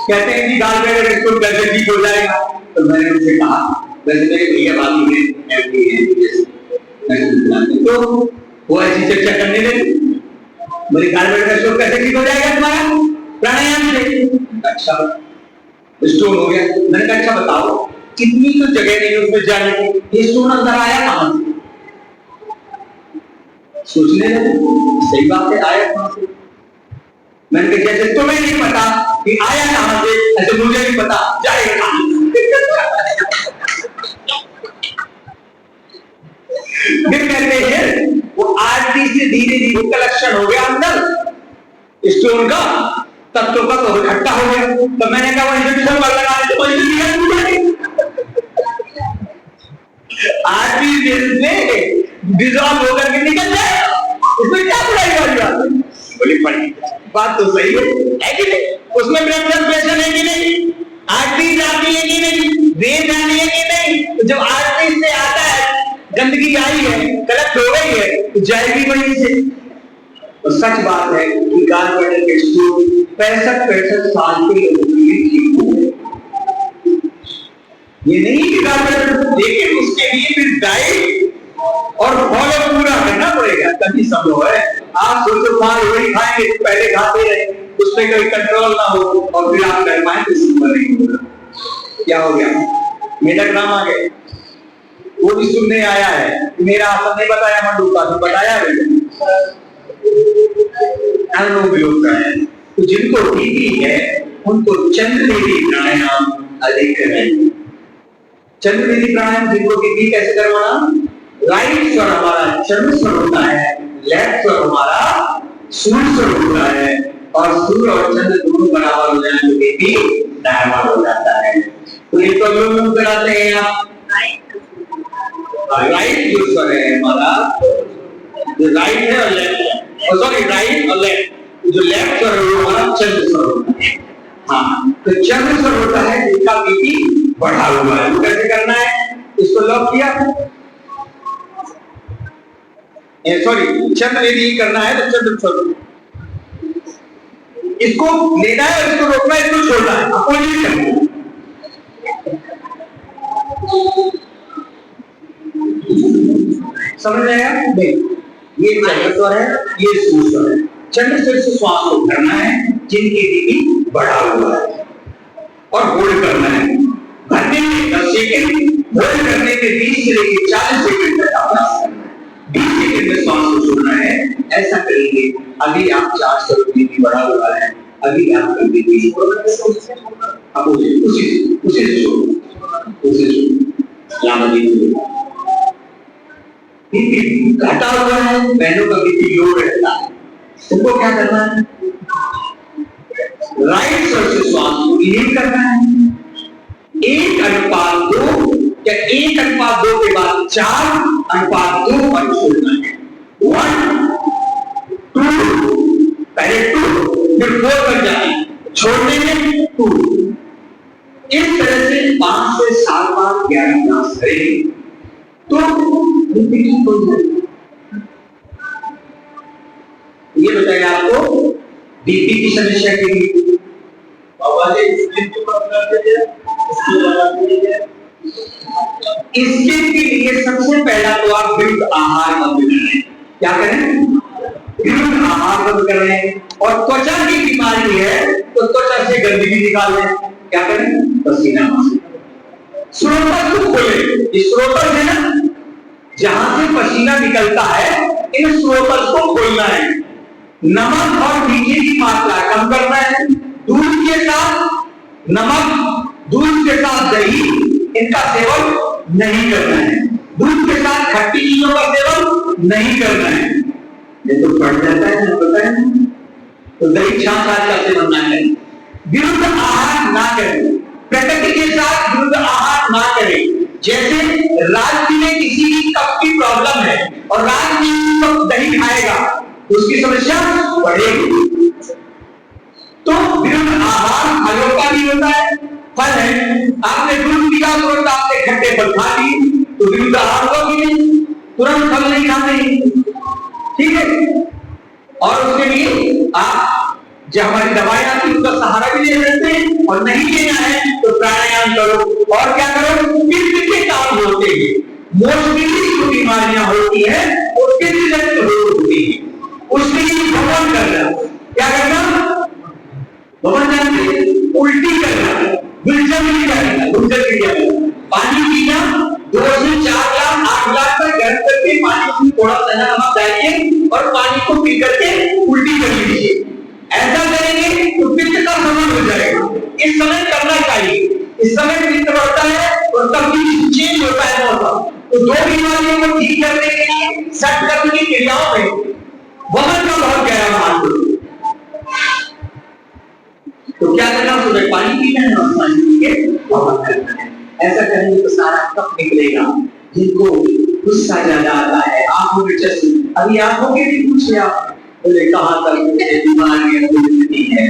कहते हैं कि गाल बटन इसको कैसे ठीक हो जाएगा। तो मैंने उनसे कहा वैसे मेरे भैया भाभी हैं एमबीबीएस, तो वो ऐसी चर्चा करने लगे, मेरी गाल बटन का शोर कैसे ठीक हो जाएगा तुम्हारा, प्राणायाम से। अच्छा स्टोन हो गया, मैंने कहा अच्छा बताओ कितनी तो जगह नहीं उसमें जाने को, ये स्टोन अंदर आया कहां से, सोचने लगे सही बात है आया कहां से। मैंने कहा जैसे तुम्हें नहीं पता कि आया कहां से, ऐसे मुझे नहीं पता जाएगा कहां। फिर कहते हैं वो आरती से धीरे धीरे कलेक्शन हो गया अंदर स्टोन का, तत्वों का तो इकट्ठा हो गया। तो मैंने कहा वो इंजेक्शन वाला लगाने तो आरती से डिजॉल्व होकर के निकल जाए, इसमें क्या बुराई वाली बात है? बोली पड़ी बात तो सही है कि नहीं? उसमें ब्लड सर्कुलेशन है कि नहीं? आर्टरी जाती है कि नहीं? वेन जानी है कि नहीं? तो जब आर्टरी से आता है, गंदगी आई है, कलेक्ट हो गई है, तो जाएगी वहीं से। तो सच बात है कि कार्बोनेट के स्टोन 65 साल के लोगों के लिए ठीक हो गए। ये नहीं कि कार्बोनेट, लेकिन उसके लिए भी डाइट और फॉलो पूरा करना पड़ेगा तभी संभव है। आप सोचो खान वही खाएंगे तो पहले खाते रहे, उस पर कोई कंट्रोल ना हो और फिर आप कर पाए तो संभव नहीं होगा। क्या हो गया? मेटाग्राम आ गए, वो भी सुनने आया है। मेरा आसन नहीं बताया मंडू का, तो बताया है होता है। तो जिनको बीपी है उनको चंद्रवेदी प्राणायाम अधिक करें। चंद्रवेदी प्राणायाम जिनको बीपी कैसे करवाना? राइट स्वर हमारा चंद्र स्वर होता है, लेफ्ट स्वर हमारा सूर्य स्वर होता है, और सूर्य और चंद्र दोनों बराबर हो जाए तो बीपी नॉर्मल हो जाता है। तो ये तो लोग कराते हैं आप राइट जो स्वर है हमारा, जो राइट है और लेफ्ट है, सॉरी राइट और लेफ्ट, जो लेफ्ट स्वर है वो हमारा चंद्र स्वर होता है। हाँ, तो चंद्र स्वर होता है जिसका बीपी बढ़ा हुआ है। कैसे करना है? इसको लॉक किया, सॉरी चंद्रवेदी करना है तो चंद्र स्वर, इसको लेना है, इसको रोकना है, इसको छोड़ना है, अपोजिट करना है। समझ आया? नहीं, ये चंद्र स्वर है, ये सूर्य स्वर है। चंद्र स्वर से श्वास को भरना है जिनके बीपी बढ़ा हुआ है, और होल्ड करना है। भरने में 10 सेकंड, होल्ड करने के 20 से लेकर 40 सेकंड तक अभ्यास करना है। 20 सेकंड में श्वास को छोड़ना है। ऐसा करेंगे। अभी आप 400 बीपी बढ़ा हुआ है, अभी आपका बीपी अब उसी से बीपी घटा हुआ है, बहनों का बीपी लो रहता है, तुमको क्या करना है? राइट स्वर से श्वास को इनहेल करना है 1:2 या 1:2 के बाद 4:2 पर छोड़ना है। 1 2 पहले 2 फिर 4 बन जाए, छोड़ने में 2। इस तरह से 5 से 7 बार गहरा सांस करेंगे तो बीपी ठीक हो जाएगी। ये बताइए आपको बीपी की समस्या के लिए इसके लिए सबसे पहला तो आप विरुद्ध आहार बंद करें। क्या करें? विरुद्ध आहार बंद करें। और त्वचा की बीमारी है तो त्वचा से गंदगी निकाल लें। क्या करें? पसीना स्रोतल को खोलें। इस स्रोतल है ना, जहां से पसीना निकलता है, इन स्रोतल को खोलना है। नमक और मीठे की मात्रा कम करना है। दूध के साथ नमक, दूध के साथ दही, इनका सेवन नहीं करना है। दूध के साथ खट्टी चीजों का सेवन नहीं करना है। ये तो बढ़ जाता है ना, पता है? तो दही छाछ का सेवन ना करें। विरुद्ध आहार ना करें। प्रकृति के साथ विरुद्ध आहार ना करें। जैसे रात में किसी की कफ की प्रॉब्लम है और रात में कफ दही खाएगा, उसकी समस्या बढ़ेगी। तो विरुद्ध आहार फलों का भी होता है। फल है, आपने दूध पिया तुरंत आपने खट्टे फल खा ली तो विरुद्ध आहार हुआ कि नहीं? तुरंत फल नहीं खाते, ठीक है? और उसके लिए आप जो हमारी दवाएं आती है उसका सहारा भी ले सकते हैं, और नहीं लेना है तो प्राणायाम करो। और क्या करो? पित्त के काम होते हैं। मोस्टली जो बीमारियां होती है वो पित्तजनित रोग होती है, उसके लिए भवन करना। क्या करना? भवन जानते? उल्टी करना, गुलजन नहीं करना, गुलजन क्रिया। पानी पीना 2 से 4 ग्लास 8 ग्लास तक गर्म करके पानी में थोड़ा सा नमक डालिए और पानी को पी करके उल्टी कर लीजिए। ऐसा करेंगे तो पित्त का शमन हो जाएगा। इस समय करना चाहिए। इस समय पित्त बढ़ता है और तब चेंज होता है मौसम। तो 2 बीमारियों को ठीक करने के लिए सट करने की क्रियाओं में वमन का बहुत गहरा महत्व है। तो क्या करना? सुबह पानी पीना है और पानी पी के वमन करना है। ऐसा करेंगे तो सारा कफ निकलेगा। जिनको गुस्सा ज्यादा आता है, आंखों में चश्मे, अभी आंखों के भी पूछे आप, बोले कहाँ तक मुझे बीमारियां मिलती है,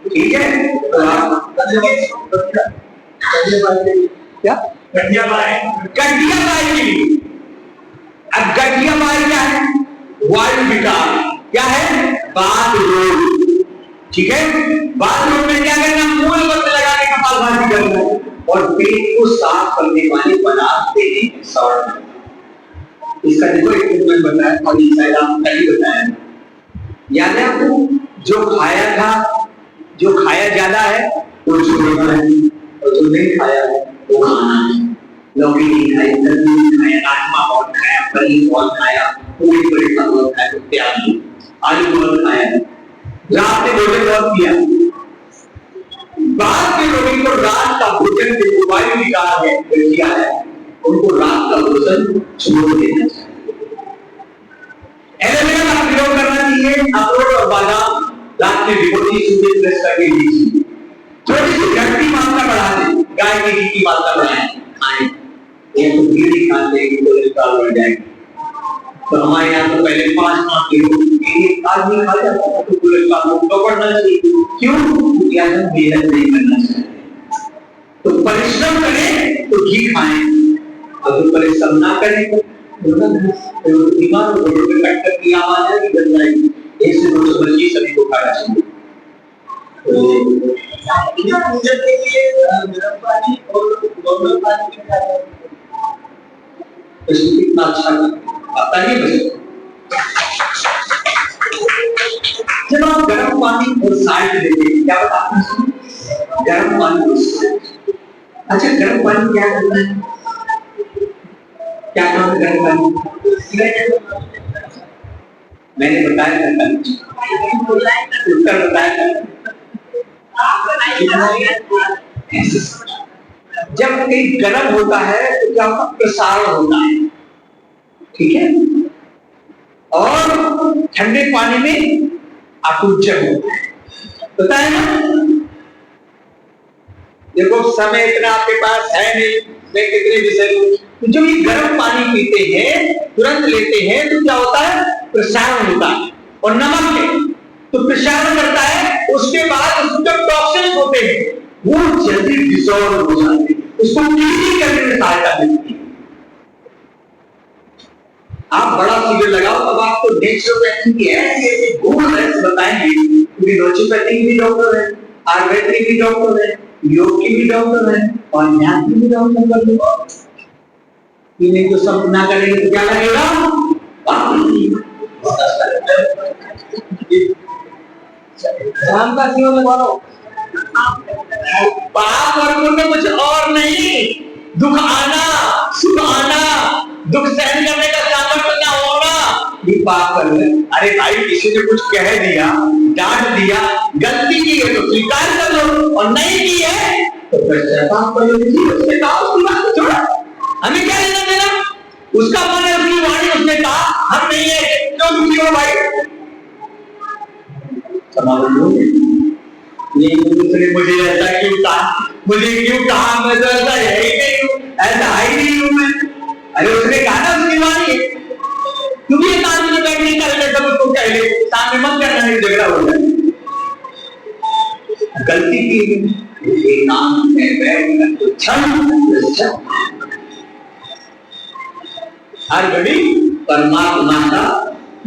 ठीक है। तो आप क्या गठिया बाई के लिए, अब गठिया बाई क्या है, वायु विकार, क्या है, बात रोग, ठीक है। बात रोग में क्या करना, मूल मंत्र लगा के कपालभाति करना और पेट को साफ करने वाले पदार्थ देने की सवर्ण। इसका देखो एक ट्रीटमेंट बताया और शायद आप कल बताया, याद है आपको, जो खाया था, जो खाया ज्यादा है वो छोड़ना है और जो नहीं खाया है वो खाना है। लौकी नहीं खाई, कद्दू नहीं खाया, राजमा बहुत खाया, पनीर बहुत खाया, पूरी परेठा बहुत खाया, प्याज आलू बहुत खाया, रात में भोजन बहुत किया। बाद के लोगों को रात का भोजन जो वायु विकार है किया है, उनको रात का भोजन छोड़ देना चाहिए। एलोवेरा का प्रयोग करना चाहिए, अखरोट और बादाम रात में भिगोती सुबह प्रेस करके लीजिए, थोड़ी सी घी की मात्रा बढ़ा दें, गाय के घी की मात्रा बढ़ाएं, खाएं। ये तो घी नहीं खाते कोलेस्ट्रॉल बढ़ जाएगा, तो हमारे यहाँ तो पहले 5-5 किलो एक आदमी खा जाता है तो कोलेस्ट्रॉल तो बढ़ना चाहिए, क्यों, क्योंकि आज हम मेहनत नहीं करना चाहिए। तो परिश्रम करें तो घी खाएं, अगर परिश्रम ना करें तो बीमार हो गए, डॉक्टर की आवाज है कि बन जाएगी। 100-200 सभी को खाना चाहिए। पूजन के लिए गर्म पानी और नॉर्मल पानी कितना अच्छा बताइए मुझे। जब आप गर्म पानी और साइड लेते हैं, क्या बताते हैं, गर्म पानी और साइड। अच्छा, गर्म पानी क्या करता है, क्या काम है गर्म पानी, मैंने बताया था उत्तर बताया था। जब कहीं गर्म होता है तो क्या होता है, प्रसारण होता है, ठीक है, और ठंडे पानी में आकुंचन होता है, पता है ना। देखो समय इतना आपके पास है नहीं, मैं कितने विषय, तो जब ये गर्म पानी पीते हैं, तुरंत लेते हैं, तो क्या होता है, प्रसारण होता है, और नमक है तो प्रसारण करता है, उसके बाद उसमें जो टॉक्सिन्स होते हैं वो जल्दी डिसॉल्व हो जाते हैं, उसको क्लीनिंग करने में सहायता मिलती है। आप बड़ा फिगर लगाओ तब आपको नेचुरोपैथी की ऐसी गुण रेस्ट बताएंगे, क्योंकि नेचुरोपैथी भी डॉक्टर है, आयुर्वेदिक भी डॉक्टर है, योग की भी डॉक्टर है और ध्यान की भी डॉक्टर कर लो। इन्हें तो सब ना करेंगे तो क्या लगेगा, ध्यान का क्यों लगाओ, पाप और पुण्य कुछ और नहीं, दुख आना, सुख आना, दुख सहन करने का सामर्थ्य ना होना, ये पाप कर ले। अरे भाई, किसी ने कुछ कह दिया, डांट दिया, गलती की है तो स्वीकार कर लो, और नहीं की है तो पश्चाताप कर लो, उसने कहा उसकी बात छोड़ा, हमें क्या लेना देना, उसका मन है, उसकी वाणी, उसने कहा, हम नहीं है, क्यों दुखी हो भाई, ये दूसरे मुझे ऐसा क्यों कहा, मुझे क्यों कहा, मैं तो ऐसा है ही नहीं हूँ, ऐसा है ही नहीं हूँ मैं। अरे उसने कहा ना उसकी वाणी है, क्योंकि एक आदमी ने बैठ नहीं कर ले तब उसको कह ले, सामने मत करना, नहीं झगड़ा हो जाए, गलती की ये काम है, बैठ तो क्षण हर घड़ी परमात्मा का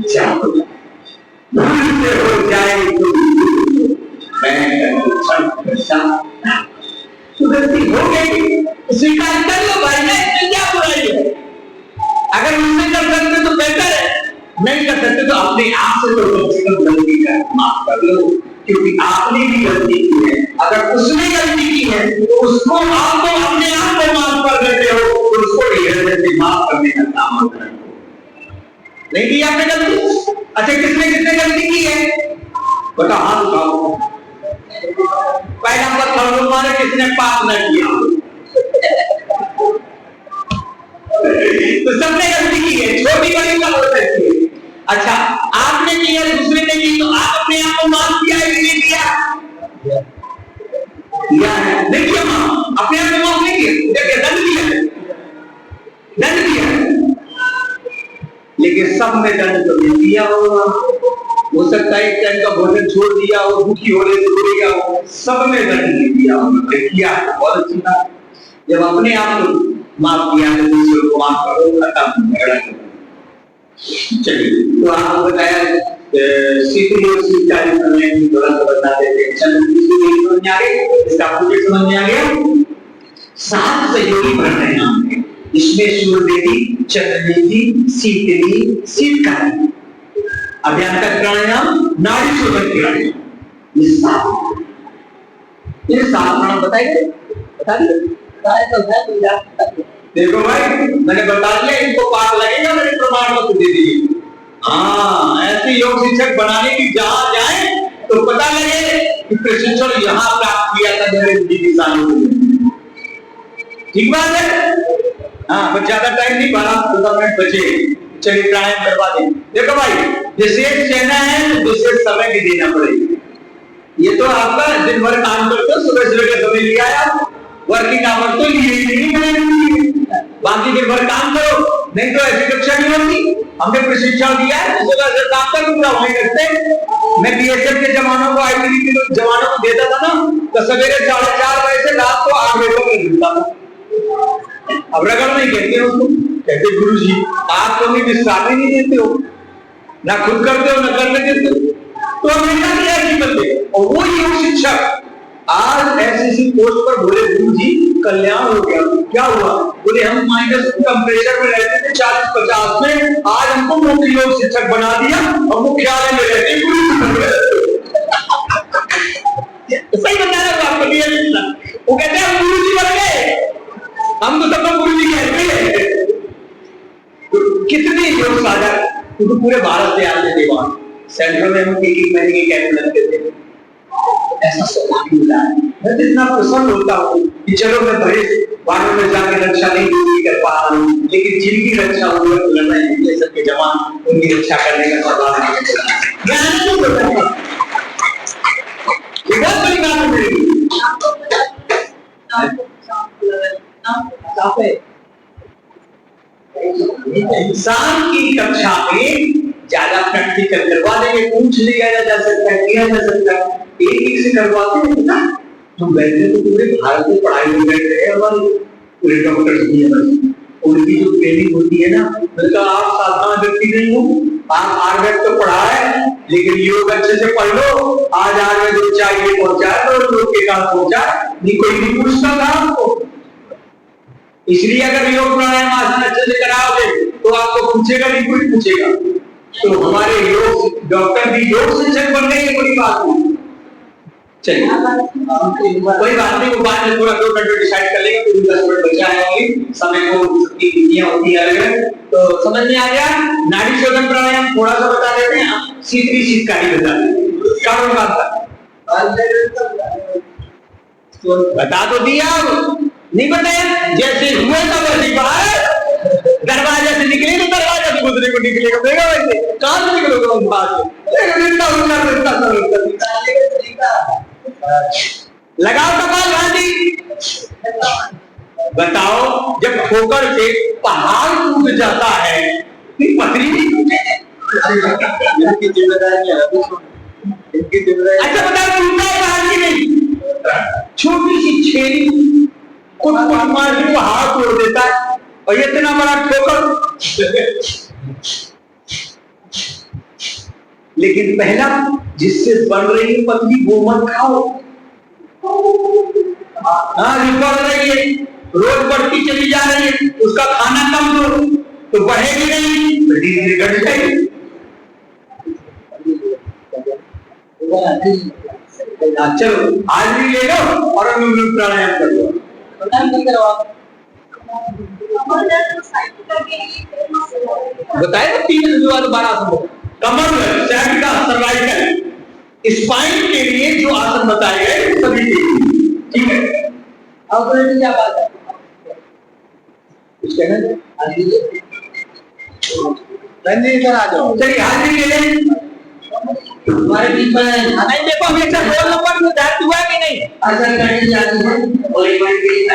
जाप भूल हो जाए तो गलती हो गई, स्वीकार कर लो भाई, इसमें क्या बुराई है। अगर उसने कर सकते तो बेहतर है, नहीं कर सकते तो अपने आप से तो कम से कम गलती का माफ कर लो, क्योंकि आपने भी गलती की है। अगर उसने गलती की है तो उसको आप तो अपने आप को माफ कर देते हो, तो उसको भी हृदय से माफ करने का काम करो। नहीं की आपने गलती, अच्छा किसने किसने गलती की है बता, हाथ उठाओ, पहला पत्थर लो मारे, किसने पाप न किया, तो सबने गलती की है, छोटी बड़ी का हो सकती है। अच्छा आपने किया, दूसरे ने की, तो आप अपने आप को माफ किया है, नहीं किया, किया है, नहीं किया माफ, अपने आप को माफ नहीं किया, देखिए दंड दिया है, दंड दिया, लेकिन सब में दंड तो नहीं दिया होगा। हो सकता है एक टाइम का भोजन छोड़ दिया हो, दुखी होने से बोलेगा, सब में दंड नहीं दिया होगा। किया बहुत अच्छी बात। जब अपने आप को माफ किया तो दूसरे को माफ करो, खत्म। चलिए, तो आपको बताया सीधी और सीधा में थोड़ा सा बता देते हैं। चलो, समझ में आ गया? इसका पूरे समझ में आ गया? 7 सहयोगी प्राणायाम है, इसमें सूर्यदेवी, चंद्रदेवी, शीतली, शीतकाली, अभ्यंतर प्राणायाम, नाड़ी शोधन प्राणायाम, ये 7 प्राणायाम बताइए, बता दिए। देखो भाई, मैंने बता दिया, इनको पाठ लगेगा, मेरे प्रमाण पत्र दे दीजिए। हाँ, ऐसे योग शिक्षक बनाने की जहां जाए तो पता लगे कि प्रशिक्षण यहाँ प्राप्त किया था मेरे किसानों ने। ठीक बात है? हाँ, बस ज्यादा टाइम नहीं, 12-15 मिनट बचे। चलिए प्राणायाम करवा दें। देखो भाई, विशेष चेहरा है तो विशेष समय भी देना पड़ेगा। ये तो आपका दिन भर काम करते हो, सुबह से लेकर समय लिया है, वर्किंग आवर तो लिए ही नहीं, बाकी दिन भर काम करो, नहीं तो ऐसी कक्षा नहीं होती। हमने प्रशिक्षण दिया है, सुबह से काम कर पूरा वहीं करते। मैं बीएसएफ के जवानों को, आईटीबीपी के जवानों को देता था ना, तो सवेरे 4:30 बजे से रात को 8 बजे तक मिलता था। अब रगड़ नहीं कहते हो उसको, कहते गुरुजी आप तो विश्राम ही नहीं देते हो, ना खुद करते हो ना करने देते हो। तो हमेशा क्या की बंदे, और वो योग शिक्षक आज ऐसी पोस्ट पर बोले गुरुजी कल्याण हो गया। क्या हुआ? बोले हम माइनस टेम्परेचर में रहते थे 40-50 में, आज हमको मुख्य योग शिक्षक बना दिया और मुख्यालय में रहते सही बता रहा हूं आपको। वो कहते हैं हम गुरुजी बन गए, हम तो सबको गुरुजी कहते हैं। तो कितने योग साधक, क्योंकि पूरे भारत से आते थे वहां, सेंट्रल में हम 1-1 महीने के कैंप लगते थे। ऐसा सौभाग्य मिला है। मैं इतना प्रसन्न होता हूँ कि चलो मैं भरे बाड़ों में जाकर रक्षा नहीं कर पा रहा हूँ, लेकिन जिनकी रक्षा हुई है लड़ना है, सबके जवान उनकी रक्षा करने का सौभाग्य मिला। बहुत बड़ी बात है मेरी। इंसान की कक्षा में ज्यादा प्रैक्टिकल करवा देंगे, पूछ लिया जा सकता है, किया जा सकता है, एक से करवाते हैं ना। तो वैसे तो पूरे भारत में पढ़ाई हो रही है, हमारे पूरे डॉक्टर्स भी है, उनकी जो ट्रेनिंग होती है ना, मतलब आप साधारण व्यक्ति नहीं हो, आप आयुर्वेद तो पढ़ा है, लेकिन योग अच्छे से पढ़ लो। आज आयुर्वेद ऊंचाई ये पहुंचा तो लोग के काम पहुंचा नहीं, कोई नहीं पूछता था आपको। इसलिए अगर योग प्राणायाम आसन अच्छे से कराओगे तो आपको पूछेगा नहीं, कोई पूछेगा। तो हमारे योग डॉक्टर भी योग शिक्षक बन गए, कोई बात नहीं। चलिए कोई बात नहीं, वो बाद में पूरा 2 घंटे डिसाइड कर लेंगे, पूरी 10 मिनट बचा है, समय को सबकी नीतियां होती है। तो समझ में आ गया? नाड़ी शोधन प्राणायाम थोड़ा सा बता देते हैं, सीधी शीतकाली बता देते, कारण बता तो दिया, नहीं बताया। जैसे हुए तो वैसे बाहर दरवाजा से निकले तो दरवाजा से गुजरे को निकलेगा, देगा वैसे कहां से निकलोगे हम बाहर से। लगाओ कपाल गांधी, बताओ जब ठोकर से पहाड़ टूट जाता है पथरी नहीं टूटेगी? अच्छा बताओ टूटा है पहाड़ की नहीं? छोटी सी छेरी कुछ मार के पहाड़ तोड़ देता है, और इतना बड़ा ठोकर। लेकिन पहला जिससे बन रही पतली वो मत खाओ। हाँ, जो बढ़ रही है, रोज बढ़ती चली जा रही है, उसका खाना कम दो तो बढ़ेगी नहीं, तो धीरे घट जाएगी। चलो आज भी ले लो और अनुलोम प्राणायाम कर लो। बताए तो 3 12 आसन, कमर, सैटिका, सर्वाइकल, स्पाइन के लिए जो आसन बताए गए सभी के लिए, ठीक है। अब क्या बात है, कुछ कहना है? इधर आ जाओ, चलिए हाजिरी ले लें हमारे बीच में। नहीं देखो हम एक रोल नंबर में ध्यान हुआ कि नहीं, आसन करने जाती है और इवेंट के लिए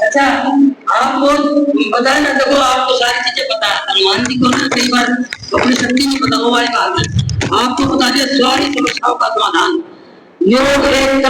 अच्छा आपको बताया ना, देखो आपको सारी चीजें पता है, हनुमान जी को ना कई बार अपनी शक्ति नहीं पता, वो वाली बात है। आपको बता दिया सारी समस्याओं का समाधान। योग एक